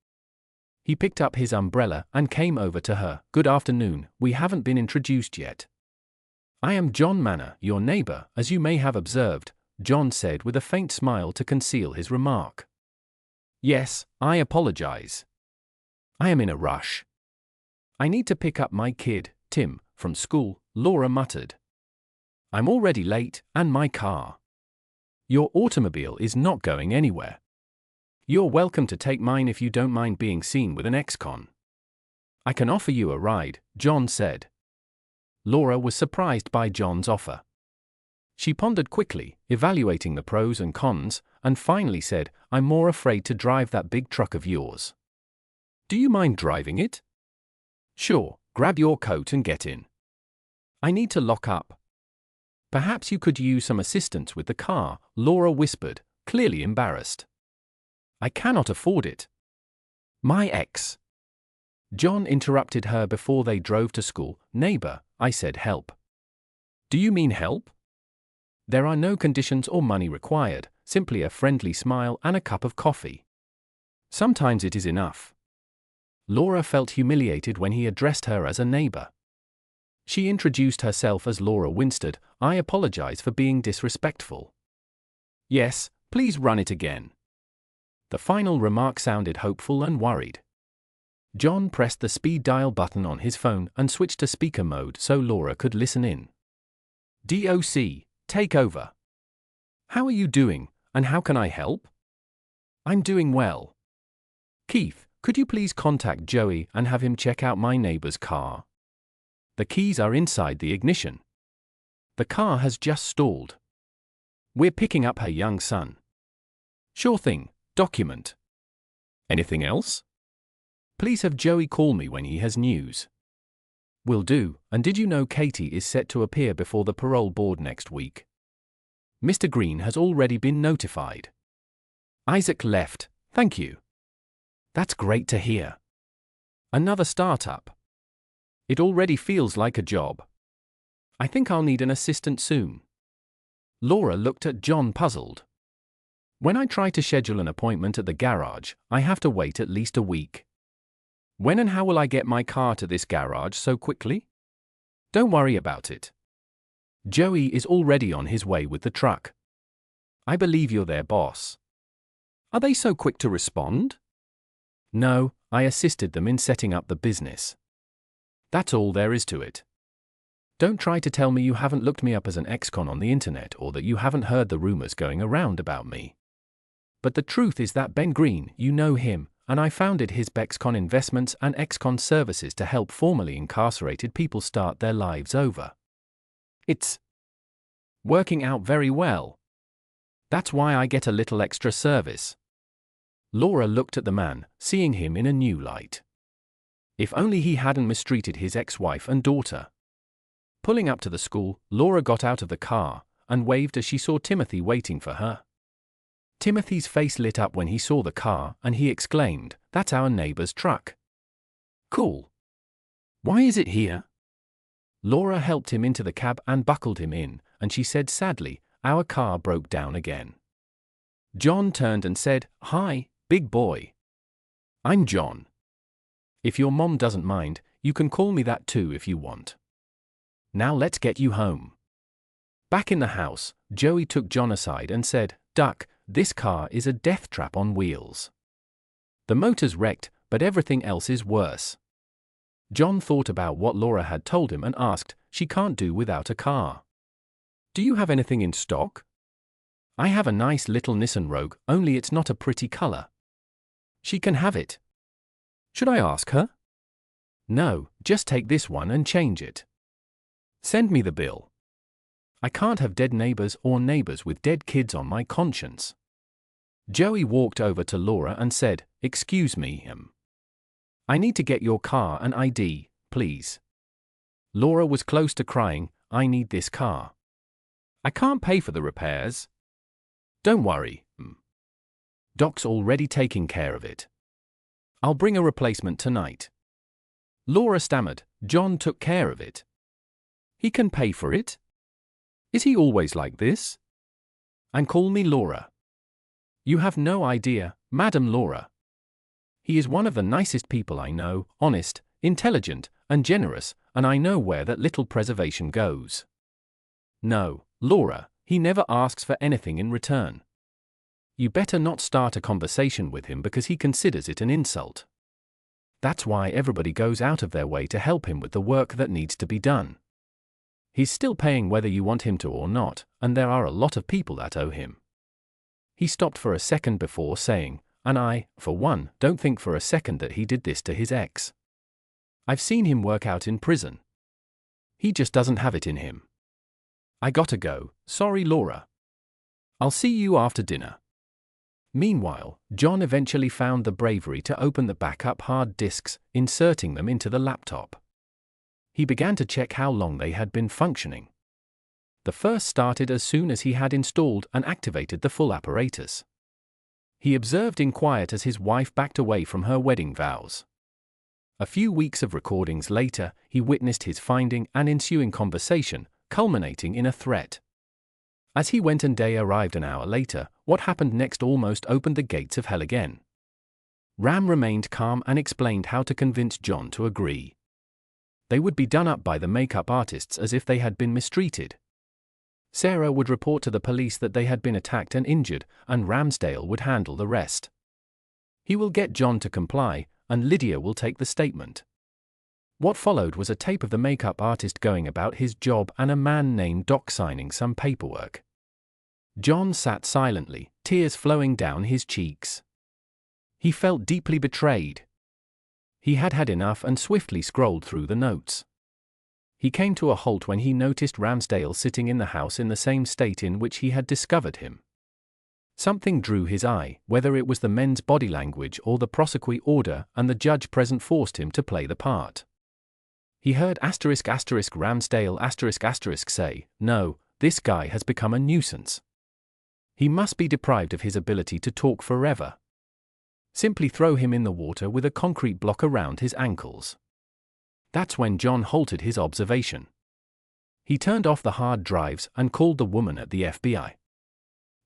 He picked up his umbrella and came over to her. "Good afternoon, we haven't been introduced yet. I am John Manor, your neighbor, as you may have observed," John said with a faint smile to conceal his remark. "Yes, I apologize. I am in a rush. I need to pick up my kid, Tim, from school," Laura muttered. "I'm already late, and my car. Your automobile is not going anywhere. You're welcome to take mine if you don't mind being seen with an ex-con." "I can offer you a ride," John said. Laura was surprised by John's offer. She pondered quickly, evaluating the pros and cons, and finally said, "I'm more afraid to drive that big truck of yours." "Do you mind driving it?" "Sure, grab your coat and get in. I need to lock up." "Perhaps you could use some assistance with the car," Laura whispered, clearly embarrassed. "I cannot afford it. My ex." John interrupted her before they drove to school. "Neighbor, I said help." "Do you mean help?" "There are no conditions or money required, simply a friendly smile and a cup of coffee. Sometimes it is enough." Laura felt humiliated when he addressed her as a neighbor. She introduced herself as Laura Winstead. "I apologize for being disrespectful." "Yes, please run it again." The final remark sounded hopeful and worried. John pressed the speed dial button on his phone and switched to speaker mode so Laura could listen in. "DOC, take over. How are you doing, and how can I help?" "I'm doing well. Keith, could you please contact Joey and have him check out my neighbor's car? The keys are inside the ignition. The car has just stalled. We're picking up her young son." "Sure thing, document." "Anything else?" "Please have Joey call me when he has news." "Will do, and did you know Katie is set to appear before the parole board next week? Mr. Green has already been notified." Isaac left, "Thank you." "That's great to hear. Another startup." It already feels like a job. I think I'll need an assistant soon. Laura looked at John puzzled. When I try to schedule an appointment at the garage, I have to wait at least a week. When and how will I get my car to this garage so quickly? Don't worry about it. Joey is already on his way with the truck. I believe you're their boss. Are they so quick to respond? No, I assisted them in setting up the business. That's all there is to it. Don't try to tell me you haven't looked me up as an ex-con on the internet or that you haven't heard the rumors going around about me. But the truth is that Ben Green, you know him, and I founded his Bexcon Investments and Excon Services to help formerly incarcerated people start their lives over. It's working out very well. That's why I get a little extra service. Laura looked at the man, seeing him in a new light. If only he hadn't mistreated his ex-wife and daughter. Pulling up to the school, Laura got out of the car and waved as she saw Timothy waiting for her. Timothy's face lit up when he saw the car and he exclaimed, "That's our neighbor's truck." Cool. Why is it here? Laura helped him into the cab and buckled him in, and she said sadly, "Our car broke down again." John turned and said, "Hi, big boy. I'm John. If your mom doesn't mind, you can call me that too if you want. Now let's get you home." Back in the house, Joey took John aside and said, "Duck, this car is a death trap on wheels. The motor's wrecked, but everything else is worse." John thought about what Laura had told him and asked, "She can't do without a car. Do you have anything in stock?" "I have a nice little Nissan Rogue, only it's not a pretty color." "She can have it. Should I ask her?" "No, just take this one and change it. Send me the bill. I can't have dead neighbors or neighbors with dead kids on my conscience." Joey walked over to Laura and said, "Excuse me, I need to get your car and ID, please." Laura was close to crying, "I need this car. I can't pay for the repairs." "Don't worry, Doc's already taking care of it. I'll bring a replacement tonight." Laura stammered, "John took care of it. He can pay for it? Is he always like this?" "And call me Laura." "You have no idea, Madam Laura. He is one of the nicest people I know, honest, intelligent, and generous, and I know where that little preservation goes. No, Laura, he never asks for anything in return. You better not start a conversation with him because he considers it an insult. That's why everybody goes out of their way to help him with the work that needs to be done. He's still paying whether you want him to or not, and there are a lot of people that owe him." He stopped for a second before saying, "And I, for one, don't think for a second that he did this to his ex. I've seen him work out in prison. He just doesn't have it in him. I gotta go, sorry Laura. I'll see you after dinner." Meanwhile, John eventually found the bravery to open the backup hard disks, inserting them into the laptop. He began to check how long they had been functioning. The first started as soon as he had installed and activated the full apparatus. He observed in quiet as his wife backed away from her wedding vows. A few weeks of recordings later, he witnessed his finding and ensuing conversation, culminating in a threat. As he went and Day arrived an hour later, what happened next almost opened the gates of hell again. Ram remained calm and explained how to convince John to agree. They would be done up by the makeup artists as if they had been mistreated. Sarah would report to the police that they had been attacked and injured, and Ramsdale would handle the rest. He will get John to comply, and Lydia will take the statement. What followed was a tape of the makeup artist going about his job and a man named Doc signing some paperwork. John sat silently, tears flowing down his cheeks. He felt deeply betrayed. He had had enough and swiftly scrolled through the notes. He came to a halt when he noticed Ramsdale sitting in the house in the same state in which he had discovered him. Something drew his eye, whether it was the men's body language or the prosequi order, and the judge present forced him to play the part. He heard Ramsdale say, "No, this guy has become a nuisance. He must be deprived of his ability to talk forever. Simply throw him in the water with a concrete block around his ankles." That's when John halted his observation. He turned off the hard drives and called the woman at the FBI.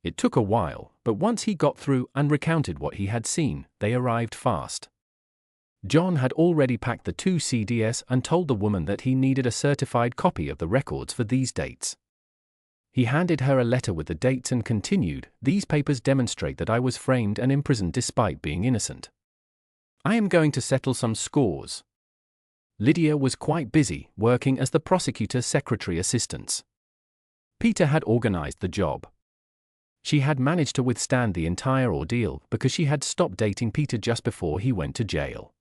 It took a while, but once he got through and recounted what he had seen, they arrived fast. John had already packed the 2 CDs and told the woman that he needed a certified copy of the records for these dates. He handed her a letter with the dates and continued, "These papers demonstrate that I was framed and imprisoned despite being innocent. I am going to settle some scores." Lydia was quite busy, working as the prosecutor's secretary assistant. Peter had organized the job. She had managed to withstand the entire ordeal because she had stopped dating Peter just before he went to jail.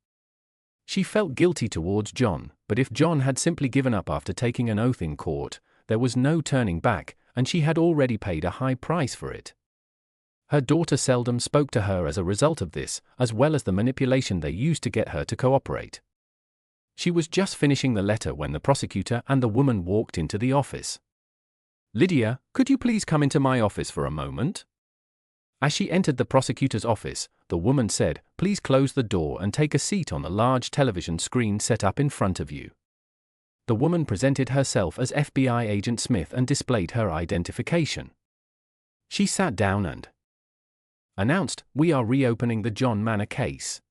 She felt guilty towards John, but if John had simply given up after taking an oath in court, there was no turning back, and she had already paid a high price for it. Her daughter seldom spoke to her as a result of this, as well as the manipulation they used to get her to cooperate. She was just finishing the letter when the prosecutor and the woman walked into the office. "Lydia, could you please come into my office for a moment?" As she entered the prosecutor's office, the woman said, "Please close the door and take a seat on the large television screen set up in front of you." The woman presented herself as FBI Agent Smith and displayed her identification. She sat down and announced, "We are reopening the John Manor case."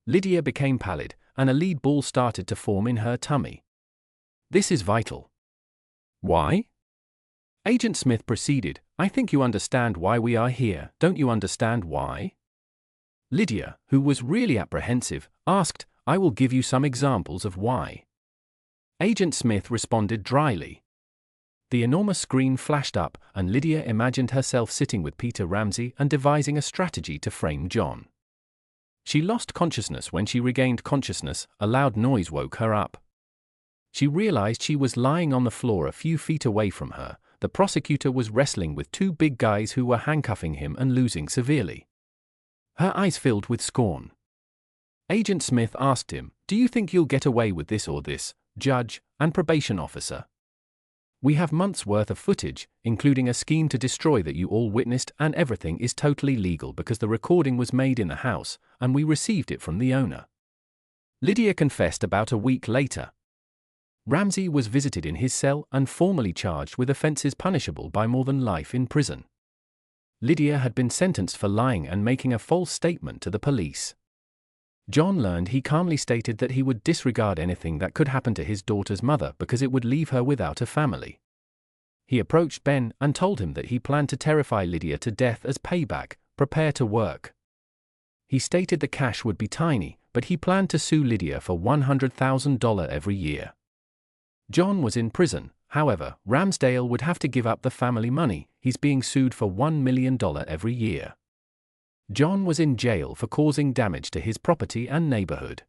Lydia became pallid, and a lead ball started to form in her tummy. "This is vital." "Why?" Agent Smith proceeded, "I think you understand why we are here, don't you understand why?" Lydia, who was really apprehensive, asked, "I will give you some examples of why." Agent Smith responded dryly. The enormous screen flashed up, and Lydia imagined herself sitting with Peter Ramsey and devising a strategy to frame John. She lost consciousness. When she regained consciousness, a loud noise woke her up. She realized she was lying on the floor a few feet away from her. The prosecutor was wrestling with 2 big guys who were handcuffing him and losing severely. Her eyes filled with scorn. Agent Smith asked him, "Do you think you'll get away with this or this, judge and probation officer? We have months' worth of footage, including a scheme to destroy that you all witnessed, and everything is totally legal because the recording was made in the house, and we received it from the owner." Lydia confessed about a week later. Ramsey was visited in his cell and formally charged with offenses punishable by more than life in prison. Lydia had been sentenced for lying and making a false statement to the police. John learned. He calmly stated that he would disregard anything that could happen to his daughter's mother because it would leave her without a family. He approached Ben and told him that he planned to terrify Lydia to death as payback. "Prepare to work." He stated the cash would be tiny, but he planned to sue Lydia for $100,000 every year. John was in prison, however. Ramsdale would have to give up the family money. He's being sued for $1 million every year. John was in jail for causing damage to his property and neighborhood.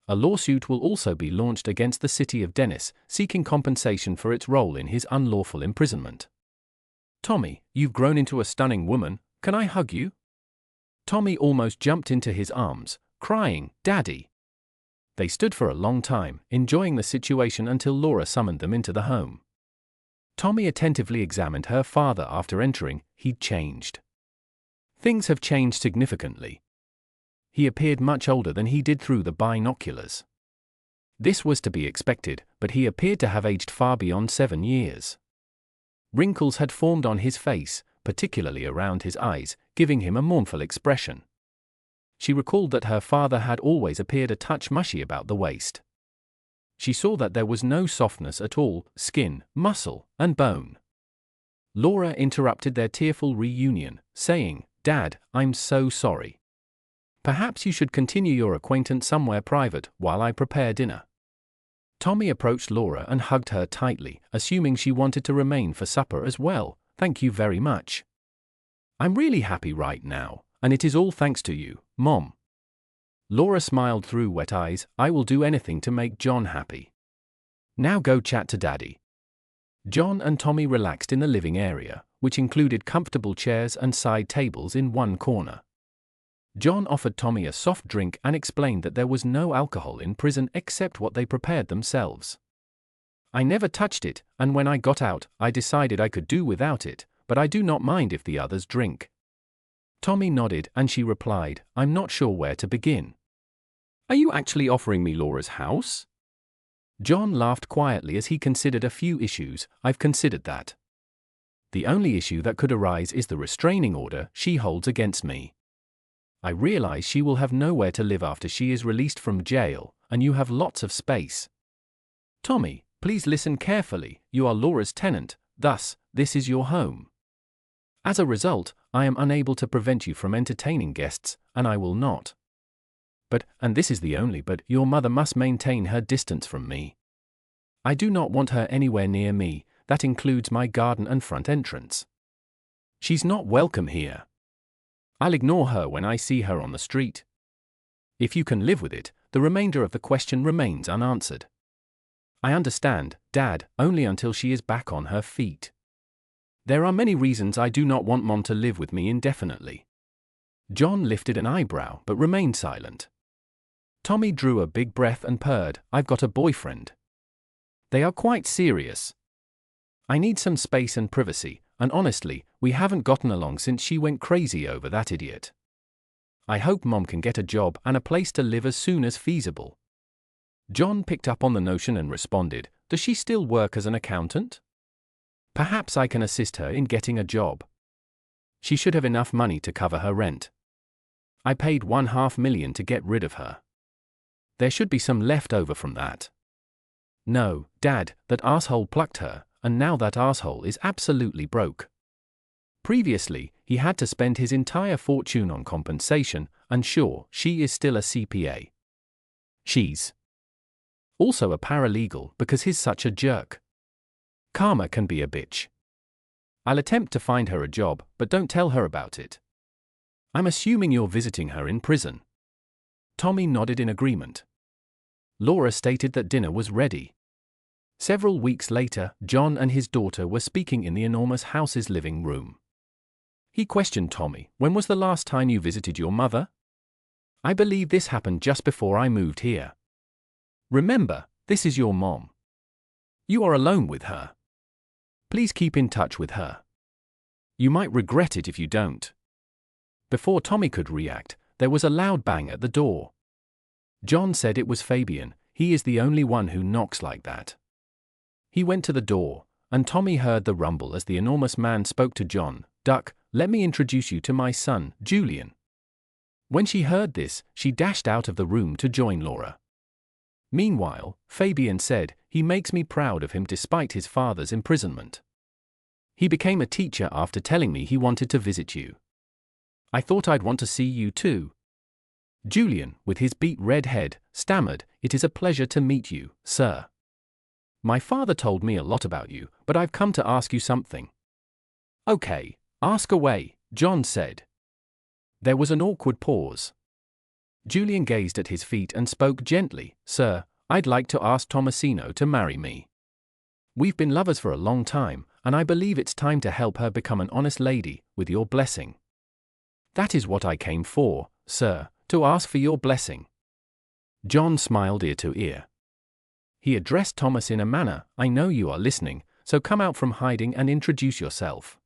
A lawsuit will also be launched against the city of Dennis, seeking compensation for its role in his unlawful imprisonment. "Tommy, you've grown into a stunning woman. Can I hug you?" Tommy almost jumped into his arms, crying, "Daddy." They stood for a long time, enjoying the situation until Laura summoned them into the home. Tommy attentively examined her father after entering. He'd changed. Things have changed significantly. He appeared much older than he did through the binoculars. This was to be expected, but he appeared to have aged far beyond 7 years. Wrinkles had formed on his face, particularly around his eyes, giving him a mournful expression. She recalled that her father had always appeared a touch mushy about the waist. She saw that there was no softness at all, skin, muscle, and bone. Laura interrupted their tearful reunion, saying, "Dad, I'm so sorry. Perhaps you should continue your acquaintance somewhere private while I prepare dinner." Tommy approached Laura and hugged her tightly, assuming she wanted to remain for supper as well. "Thank you very much. I'm really happy right now, and it is all thanks to you, Mom." Laura smiled through wet eyes. "I will do anything to make John happy. Now go chat to Daddy." John and Tommy relaxed in the living area, which included comfortable chairs and side tables in one corner. John offered Tommy a soft drink and explained that there was no alcohol in prison except what they prepared themselves. "I never touched it, and when I got out, I decided I could do without it, but I do not mind if the others drink." Tommy nodded and she replied, "I'm not sure where to begin." "Are you actually offering me Laura's house?" John laughed quietly as he considered a few issues. I've considered that. The only issue that could arise is the restraining order she holds against me. I realize she will have nowhere to live after she is released from jail, and you have lots of space. Tommy, please listen carefully. You are Laura's tenant, thus, this is your home. As a result, I am unable to prevent you from entertaining guests, and I will not. But, and this is the only but, your mother must maintain her distance from me. I do not want her anywhere near me. That includes my garden and front entrance. She's not welcome here. I'll ignore her when I see her on the street. If you can live with it, the remainder of the question remains unanswered. I understand, Dad, only until she is back on her feet. There are many reasons I do not want Mom to live with me indefinitely. John lifted an eyebrow but remained silent. Tommy drew a big breath and purred, I've got a boyfriend. They are quite serious. I need some space and privacy, and honestly, we haven't gotten along since she went crazy over that idiot. I hope Mom can get a job and a place to live as soon as feasible. John picked up on the notion and responded, does she still work as an accountant? Perhaps I can assist her in getting a job. She should have enough money to cover her rent. I paid $500,000 to get rid of her. There should be some left over from that. No, Dad, that asshole plucked her, and now that asshole is absolutely broke. Previously, he had to spend his entire fortune on compensation, and sure, she is still a CPA. She's also a paralegal because he's such a jerk. Karma can be a bitch. I'll attempt to find her a job, but don't tell her about it. I'm assuming you're visiting her in prison. Tommy nodded in agreement. Laura stated that dinner was ready. Several weeks later, John and his daughter were speaking in the enormous house's living room. He questioned Tommy, when was the last time you visited your mother? I believe this happened just before I moved here. Remember, this is your mom. You are alone with her. Please keep in touch with her. You might regret it if you don't. Before Tommy could react, there was a loud bang at the door. John said it was Fabian, he is the only one who knocks like that. He went to the door, and Tommy heard the rumble as the enormous man spoke to John, Duck, let me introduce you to my son, Julian. When she heard this, she dashed out of the room to join Laura. Meanwhile, Fabian said, he makes me proud of him despite his father's imprisonment. He became a teacher after telling me he wanted to visit you. I thought I'd want to see you too. Julian, with his beet red head, stammered, it is a pleasure to meet you, sir. My father told me a lot about you, but I've come to ask you something. Okay, ask away, John said. There was an awkward pause. Julian gazed at his feet and spoke gently, Sir, I'd like to ask Tomasino to marry me. We've been lovers for a long time, and I believe it's time to help her become an honest lady, with your blessing. That is what I came for, sir, to ask for your blessing. John smiled ear to ear. He addressed Thomas in a manner, I know you are listening, so come out from hiding and introduce yourself.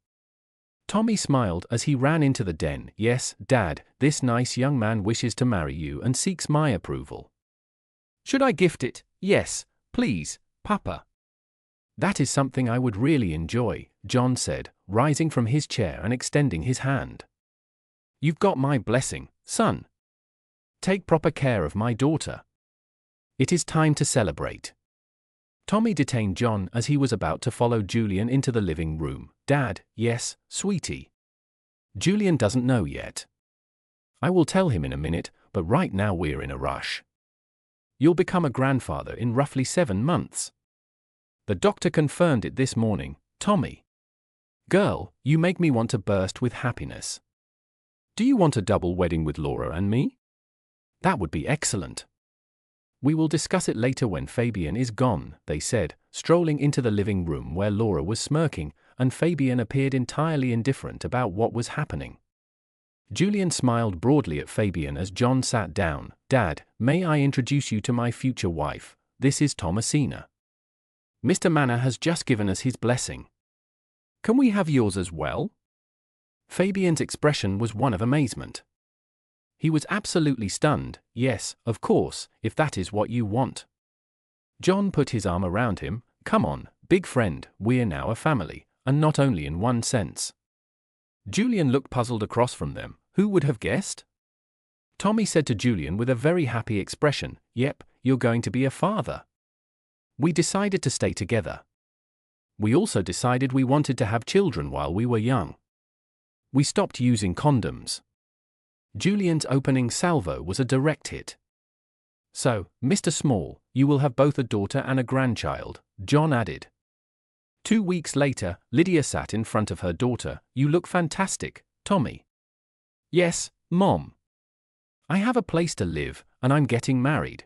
Tommy smiled as he ran into the den. Yes, Dad, this nice young man wishes to marry you and seeks my approval. Should I gift it? Yes, please, Papa. That is something I would really enjoy, John said, rising from his chair and extending his hand. You've got my blessing, son. Take proper care of my daughter. It is time to celebrate. Tommy detained John as he was about to follow Julian into the living room. Dad, yes, sweetie. Julian doesn't know yet. I will tell him in a minute, but right now we're in a rush. You'll become a grandfather in roughly 7 months. The doctor confirmed it this morning, Tommy. Girl, you make me want to burst with happiness. Do you want a double wedding with Laura and me? That would be excellent. We will discuss it later when Fabian is gone, they said, strolling into the living room where Laura was smirking, and Fabian appeared entirely indifferent about what was happening. Julian smiled broadly at Fabian as John sat down. Dad, may I introduce you to my future wife? This is Thomasina. Mr. Manor has just given us his blessing. Can we have yours as well? Fabian's expression was one of amazement. He was absolutely stunned. Yes, of course, if that is what you want. John put his arm around him. Come on, big friend, we're now a family, and not only in one sense. Julian looked puzzled across from them. Who would have guessed? Tommy said to Julian with a very happy expression, Yep, you're going to be a father. We decided to stay together. We also decided we wanted to have children while we were young. We stopped using condoms. Julian's opening salvo was a direct hit. So, Mr. Small, you will have both a daughter and a grandchild, John added. 2 weeks later, Lydia sat in front of her daughter. You look fantastic, Tommy. Yes, Mom. I have a place to live, and I'm getting married.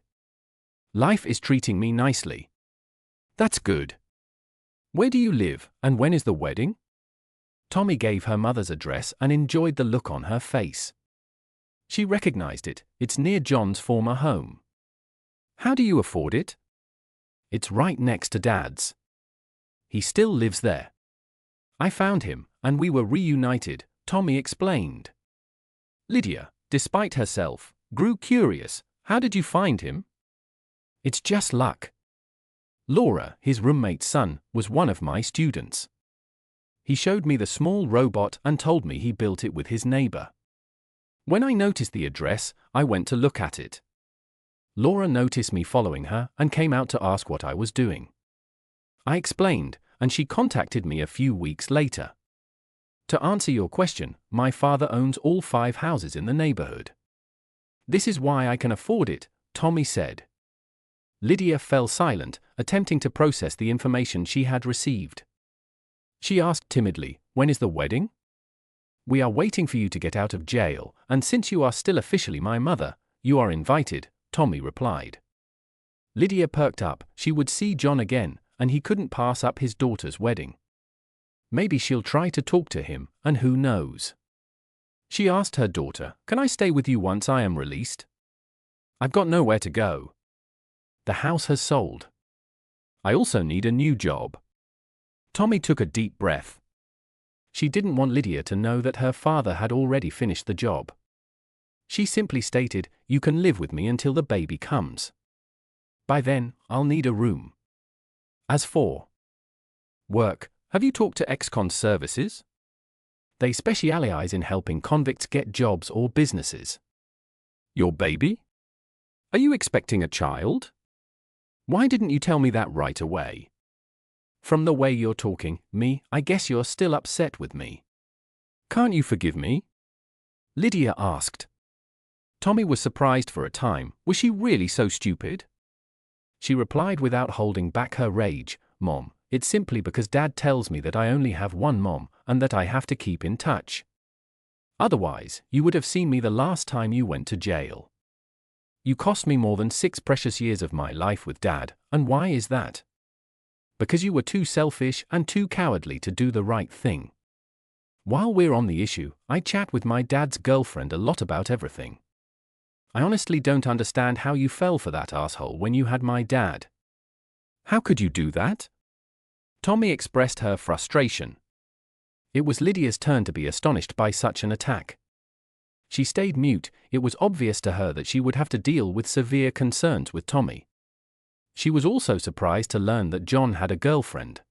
Life is treating me nicely. That's good. Where do you live, and when is the wedding? Tommy gave her mother's address and enjoyed the look on her face. She recognized it. It's near John's former home. How do you afford it? It's right next to Dad's. He still lives there. I found him, and we were reunited, Tommy explained. Lydia, despite herself, grew curious. How did you find him? It's just luck. Laura, his roommate's son, was one of my students. He showed me the small robot and told me he built it with his neighbor. When I noticed the address, I went to look at it. Laura noticed me following her and came out to ask what I was doing. I explained, and she contacted me a few weeks later. To answer your question, my father owns all 5 houses in the neighborhood. This is why I can afford it, Tommy said. Lydia fell silent, attempting to process the information she had received. She asked timidly, When is the wedding? We are waiting for you to get out of jail, and since you are still officially my mother, you are invited, Tommy replied. Lydia perked up. She would see John again, and he couldn't pass up his daughter's wedding. Maybe she'll try to talk to him, and who knows? She asked her daughter, Can I stay with you once I am released? I've got nowhere to go. The house has sold. I also need a new job. Tommy took a deep breath. She didn't want Lydia to know that her father had already finished the job. She simply stated, You can live with me until the baby comes. By then, I'll need a room. As for work, have you talked to ex-con services? They specialize in helping convicts get jobs or businesses. Your baby? Are you expecting a child? Why didn't you tell me that right away? From the way you're talking, I guess you're still upset with me. Can't you forgive me? Lydia asked. Tommy was surprised for a time. Was she really so stupid? She replied without holding back her rage, Mom, it's simply because Dad tells me that I only have one mom and that I have to keep in touch. Otherwise, you would have seen me the last time you went to jail. You cost me more than 6 precious years of my life with Dad, and why is that? Because you were too selfish and too cowardly to do the right thing. While we're on the issue, I chat with my dad's girlfriend a lot about everything. I honestly don't understand how you fell for that asshole when you had my dad. How could you do that? Tommy expressed her frustration. It was Lydia's turn to be astonished by such an attack. She stayed mute. It was obvious to her that she would have to deal with severe concerns with Tommy. She was also surprised to learn that John had a girlfriend.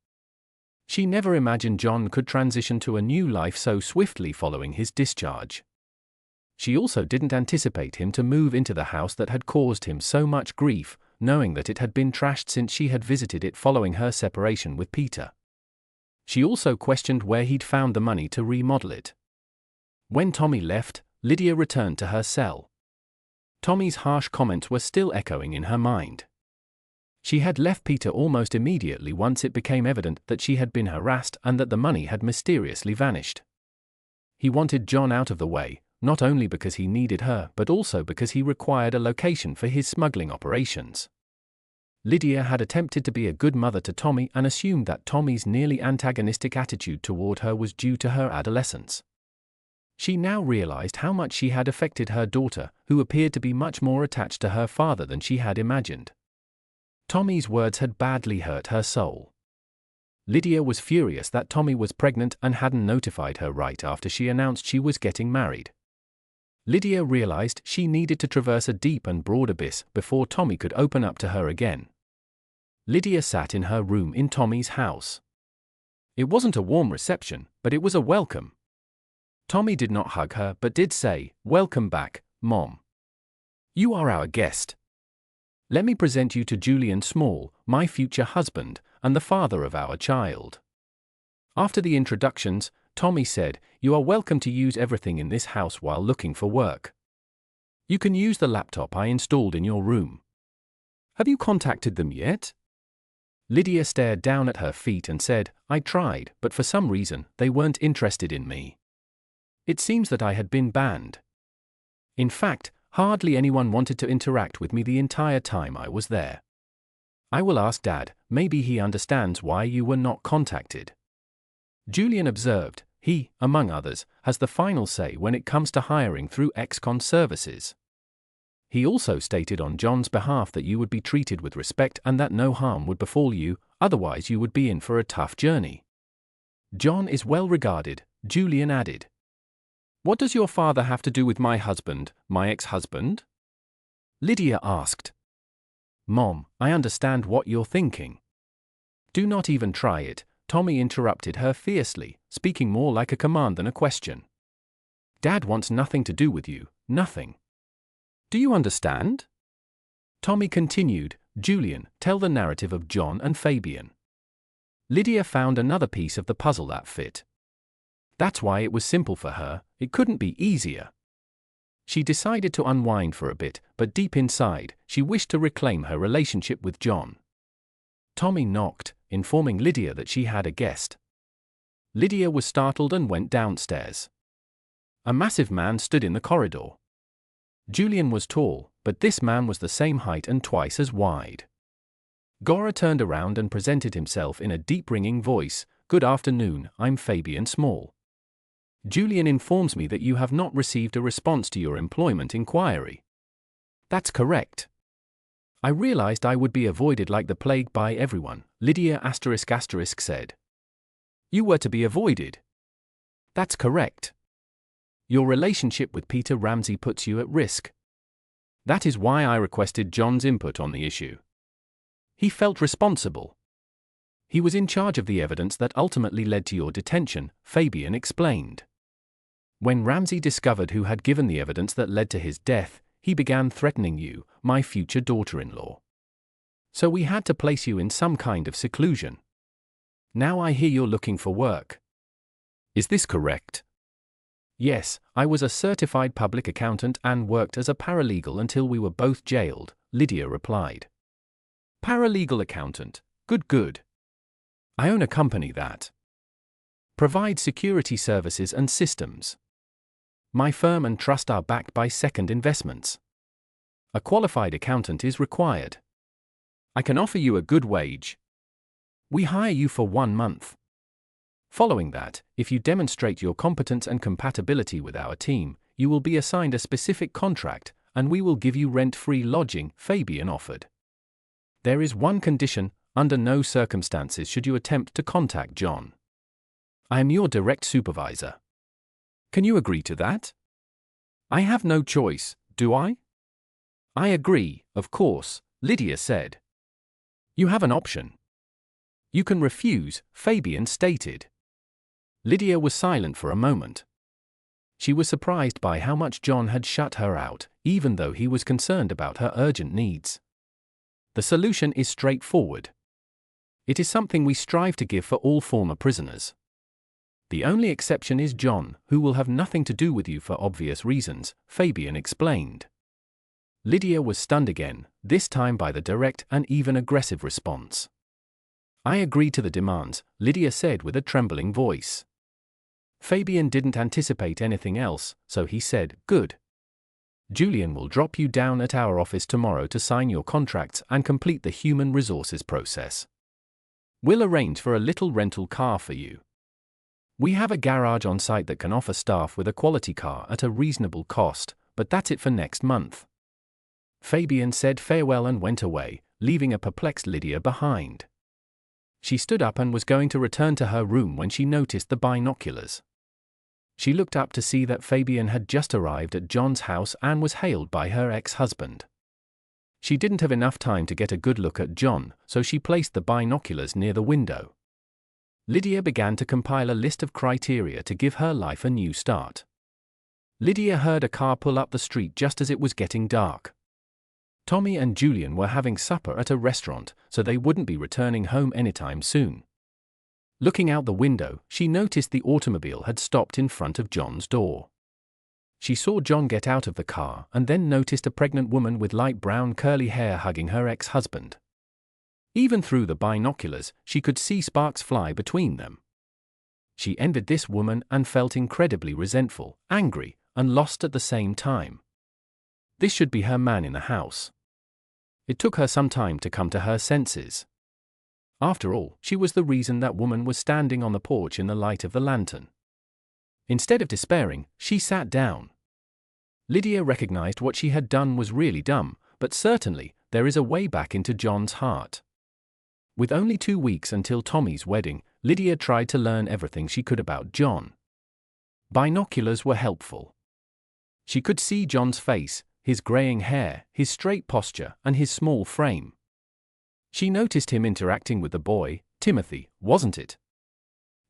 She never imagined John could transition to a new life so swiftly following his discharge. She also didn't anticipate him to move into the house that had caused him so much grief, knowing that it had been trashed since she had visited it following her separation with Peter. She also questioned where he'd found the money to remodel it. When Tommy left, Lydia returned to her cell. Tommy's harsh comments were still echoing in her mind. She had left Peter almost immediately once it became evident that she had been harassed and that the money had mysteriously vanished. He wanted John out of the way, not only because he needed her but also because he required a location for his smuggling operations. Lydia had attempted to be a good mother to Tommy and assumed that Tommy's nearly antagonistic attitude toward her was due to her adolescence. She now realized how much she had affected her daughter, who appeared to be much more attached to her father than she had imagined. Tommy's words had badly hurt her soul. Lydia was furious that Tommy was pregnant and hadn't notified her right after she announced she was getting married. Lydia realized she needed to traverse a deep and broad abyss before Tommy could open up to her again. Lydia sat in her room in Tommy's house. It wasn't a warm reception, but it was a welcome. Tommy did not hug her but did say, "Welcome back, Mom. You are our guest. Let me present you to Julian Small, my future husband, and the father of our child." After the introductions, Tommy said, "You are welcome to use everything in this house while looking for work. You can use the laptop I installed in your room. Have you contacted them yet?" Lydia stared down at her feet and said, "I tried, but for some reason, they weren't interested in me. It seems that I had been banned. In fact, hardly anyone wanted to interact with me the entire time I was there. I will ask Dad, maybe he understands why you were not contacted." Julian observed, "He, among others, has the final say when it comes to hiring through ex-con services. He also stated on John's behalf that you would be treated with respect and that no harm would befall you, otherwise you would be in for a tough journey. John is well regarded," Julian added. "What does your father have to do with my husband, my ex-husband?" Lydia asked. "Mom, I understand what you're thinking." "Do not even try it," Tommy interrupted her fiercely, speaking more like a command than a question. "Dad wants nothing to do with you, nothing. Do you understand?" Tommy continued, "Julian, tell the narrative of John and Fabian." Lydia found another piece of the puzzle that fit. That's why it was simple for her, it couldn't be easier. She decided to unwind for a bit, but deep inside, she wished to reclaim her relationship with John. Tommy knocked, informing Lydia that she had a guest. Lydia was startled and went downstairs. A massive man stood in the corridor. Julian was tall, but this man was the same height and twice as wide. Quora turned around and presented himself in a deep ringing voice, "Good afternoon, I'm Fabian Small. Julian informs me that you have not received a response to your employment inquiry." "That's correct. I realized I would be avoided like the plague by everyone," Lydia *** said. "You were to be avoided." "That's correct. Your relationship with Peter Ramsey puts you at risk. That is why I requested John's input on the issue. He felt responsible. He was in charge of the evidence that ultimately led to your detention," Fabian explained. "When Ramsey discovered who had given the evidence that led to his death, he began threatening you, my future daughter-in-law. So we had to place you in some kind of seclusion. Now I hear you're looking for work. Is this correct?" "Yes, I was a certified public accountant and worked as a paralegal until we were both jailed," Lydia replied. "Paralegal accountant, good. I own a company that provides security services and systems. My firm and trust are backed by second investments. A qualified accountant is required. I can offer you a good wage. We hire you for 1 month. Following that, if you demonstrate your competence and compatibility with our team, you will be assigned a specific contract, and we will give you rent-free lodging," Fabian offered. "There is one condition: under no circumstances should you attempt to contact John. I am your direct supervisor. Can you agree to that?" "I have no choice, do I?" "I agree, of course," Lydia said. "You have an option. You can refuse," Fabian stated. Lydia was silent for a moment. She was surprised by how much John had shut her out, even though he was concerned about her urgent needs. The solution is straightforward. It is something we strive to give for all former prisoners. The only exception is John, who will have nothing to do with you for obvious reasons, Fabian explained. Lydia was stunned again, this time by the direct and even aggressive response. "I agree to the demands," Lydia said with a trembling voice. Fabian didn't anticipate anything else, so he said, "Good. Julian will drop you down at our office tomorrow to sign your contracts and complete the human resources process. We'll arrange for a little rental car for you. We have a garage on site that can offer staff with a quality car at a reasonable cost, but that's it for next month." Fabian said farewell and went away, leaving a perplexed Lydia behind. She stood up and was going to return to her room when she noticed the binoculars. She looked up to see that Fabian had just arrived at John's house and was hailed by her ex-husband. She didn't have enough time to get a good look at John, so she placed the binoculars near the window. Lydia began to compile a list of criteria to give her life a new start. Lydia heard a car pull up the street just as it was getting dark. Tommy and Julian were having supper at a restaurant, so they wouldn't be returning home anytime soon. Looking out the window, she noticed the automobile had stopped in front of John's door. She saw John get out of the car and then noticed a pregnant woman with light brown curly hair hugging her ex-husband. Even through the binoculars, she could see sparks fly between them. She envied this woman and felt incredibly resentful, angry, and lost at the same time. This should be her man in the house. It took her some time to come to her senses. After all, she was the reason that woman was standing on the porch in the light of the lantern. Instead of despairing, she sat down. Lydia recognized what she had done was really dumb, but certainly, there is a way back into John's heart. With only 2 weeks until Tommy's wedding, Lydia tried to learn everything she could about John. Binoculars were helpful. She could see John's face, his graying hair, his straight posture, and his small frame. She noticed him interacting with the boy, Timothy, wasn't it?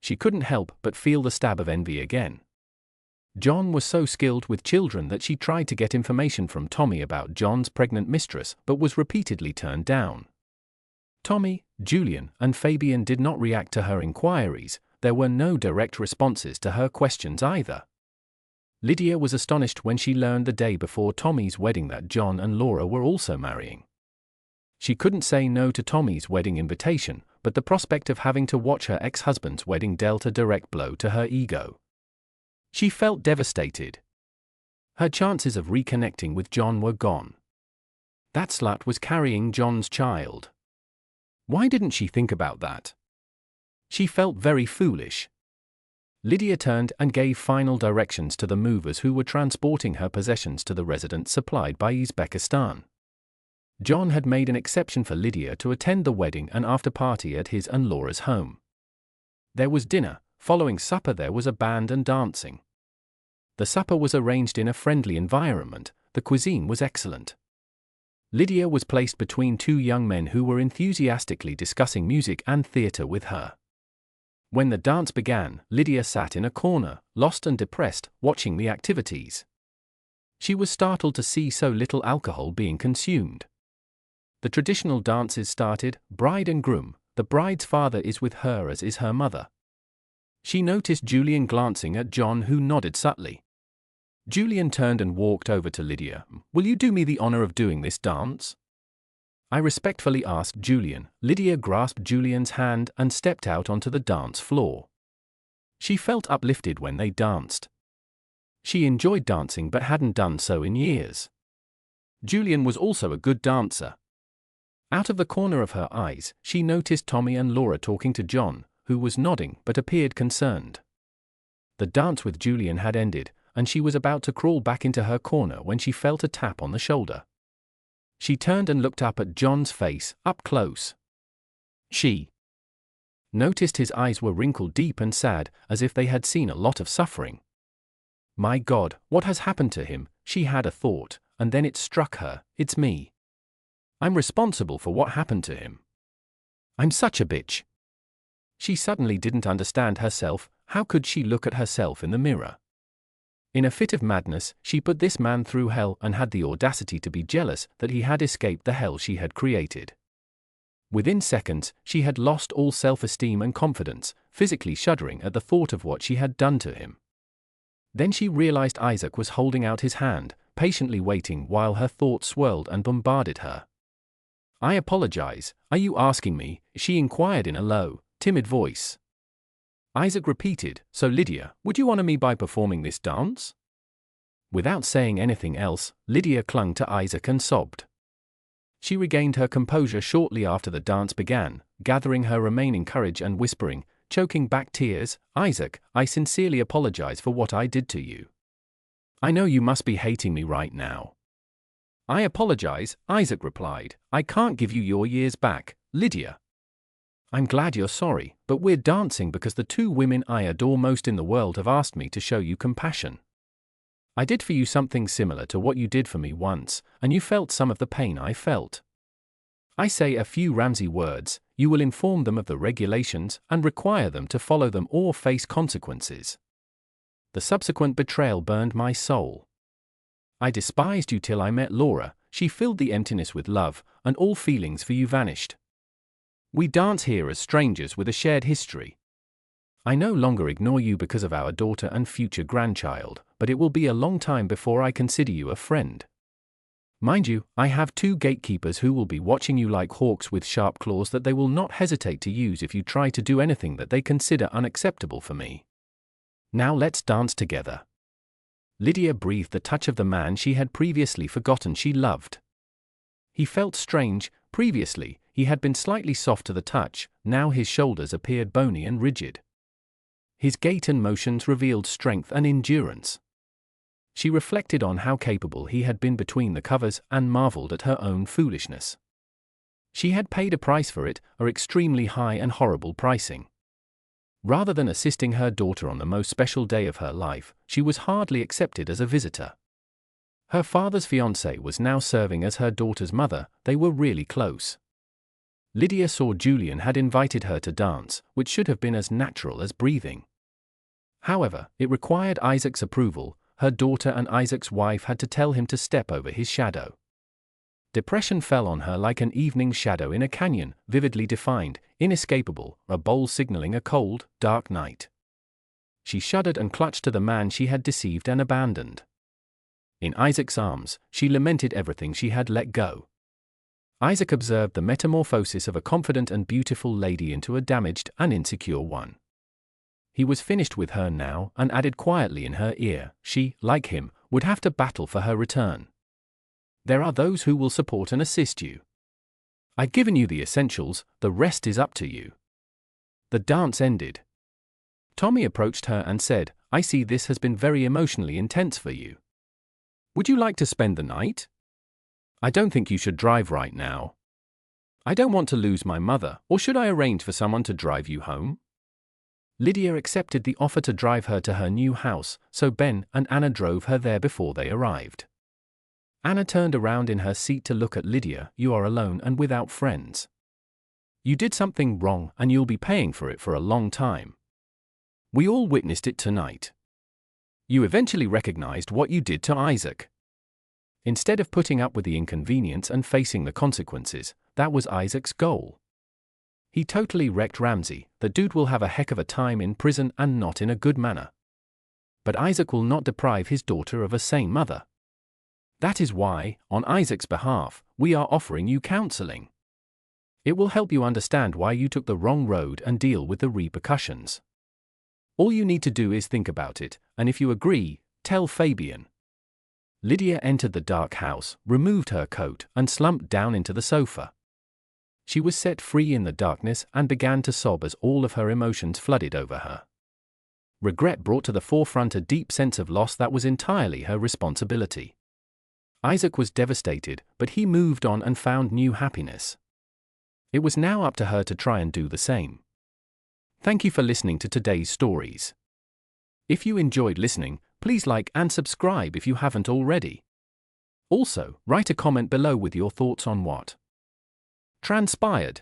She couldn't help but feel the stab of envy again. John was so skilled with children that she tried to get information from Tommy about John's pregnant mistress but was repeatedly turned down. Tommy, Julian, and Fabian did not react to her inquiries. There were no direct responses to her questions either. Lydia was astonished when she learned the day before Tommy's wedding that John and Laura were also marrying. She couldn't say no to Tommy's wedding invitation, but the prospect of having to watch her ex-husband's wedding dealt a direct blow to her ego. She felt devastated. Her chances of reconnecting with John were gone. That slut was carrying John's child. Why didn't she think about that? She felt very foolish. Lydia turned and gave final directions to the movers who were transporting her possessions to the residence supplied by Uzbekistan. John had made an exception for Lydia to attend the wedding and after-party at his and Laura's home. There was dinner. Following supper there was a band and dancing. The supper was arranged in a friendly environment. The cuisine was excellent. Lydia was placed between 2 young men who were enthusiastically discussing music and theatre with her. When the dance began, Lydia sat in a corner, lost and depressed, watching the activities. She was startled to see so little alcohol being consumed. The traditional dances started, bride and groom. The bride's father is with her as is her mother. She noticed Julian glancing at John, who nodded subtly. Julian turned and walked over to Lydia. "Will you do me the honor of doing this dance?" I respectfully asked Julian. Lydia grasped Julian's hand and stepped out onto the dance floor. She felt uplifted when they danced. She enjoyed dancing but hadn't done so in years. Julian was also a good dancer. Out of the corner of her eyes, she noticed Tommy and Laura talking to John, who was nodding but appeared concerned. The dance with Julian had ended, and she was about to crawl back into her corner when she felt a tap on the shoulder. She turned and looked up at John's face, up close. She noticed his eyes were wrinkled deep and sad, as if they had seen a lot of suffering. My God, what has happened to him? She had a thought, and then it struck her. It's me. I'm responsible for what happened to him. I'm such a bitch. She suddenly didn't understand herself. How could she look at herself in the mirror? In a fit of madness, she put this man through hell and had the audacity to be jealous that he had escaped the hell she had created. Within seconds, she had lost all self-esteem and confidence, physically shuddering at the thought of what she had done to him. Then she realized Isaac was holding out his hand, patiently waiting while her thoughts swirled and bombarded her. I apologize, are you asking me? She inquired in a low, timid voice. Isaac repeated, so Lydia, would you honor me by performing this dance? Without saying anything else, Lydia clung to Isaac and sobbed. She regained her composure shortly after the dance began, gathering her remaining courage and whispering, choking back tears, Isaac, I sincerely apologize for what I did to you. I know you must be hating me right now. I apologize, Isaac replied. I can't give you your years back, Lydia. I'm glad you're sorry, but we're dancing because the 2 women I adore most in the world have asked me to show you compassion. I did for you something similar to what you did for me once, and you felt some of the pain I felt. I say a few Ramsay words, you will inform them of the regulations and require them to follow them or face consequences. The subsequent betrayal burned my soul. I despised you till I met Laura. She filled the emptiness with love, and all feelings for you vanished. We dance here as strangers with a shared history. I no longer ignore you because of our daughter and future grandchild, but it will be a long time before I consider you a friend. Mind you, I have 2 gatekeepers who will be watching you like hawks with sharp claws that they will not hesitate to use if you try to do anything that they consider unacceptable for me. Now let's dance together. Lydia breathed the touch of the man she had previously forgotten she loved. He felt strange. Previously, he had been slightly soft to the touch, now his shoulders appeared bony and rigid. His gait and motions revealed strength and endurance. She reflected on how capable he had been between the covers and marveled at her own foolishness. She had paid a price for it, or extremely high and horrible pricing. Rather than assisting her daughter on the most special day of her life, she was hardly accepted as a visitor. Her father's fiancée was now serving as her daughter's mother. They were really close. Lydia saw Julian had invited her to dance, which should have been as natural as breathing. However, it required Isaac's approval. Her daughter and Isaac's wife had to tell him to step over his shadow. Depression fell on her like an evening shadow in a canyon, vividly defined, inescapable, a bowl signaling a cold, dark night. She shuddered and clutched to the man she had deceived and abandoned. In Isaac's arms, she lamented everything she had let go. Isaac observed the metamorphosis of a confident and beautiful lady into a damaged and insecure one. He was finished with her now and added quietly in her ear, she, like him, would have to battle for her return. There are those who will support and assist you. I've given you the essentials, the rest is up to you. The dance ended. Tommy approached her and said, I see this has been very emotionally intense for you. Would you like to spend the night? I don't think you should drive right now. I don't want to lose my mother, or should I arrange for someone to drive you home? Lydia accepted the offer to drive her to her new house, so Ben and Anna drove her there before they arrived. Anna turned around in her seat to look at Lydia. You are alone and without friends. You did something wrong and you'll be paying for it for a long time. We all witnessed it tonight. You eventually recognized what you did to Isaac. Instead of putting up with the inconvenience and facing the consequences, that was Isaac's goal. He totally wrecked Ramsay. The dude will have a heck of a time in prison and not in a good manner. But Isaac will not deprive his daughter of a sane mother. That is why, on Isaac's behalf, we are offering you counseling. It will help you understand why you took the wrong road and deal with the repercussions. All you need to do is think about it, and if you agree, tell Fabian. Lydia entered the dark house, removed her coat, and slumped down into the sofa. She was set free in the darkness and began to sob as all of her emotions flooded over her. Regret brought to the forefront a deep sense of loss that was entirely her responsibility. Isaac was devastated, but he moved on and found new happiness. It was now up to her to try and do the same. Thank you for listening to today's stories. If you enjoyed listening, please like and subscribe if you haven't already. Also, write a comment below with your thoughts on what transpired.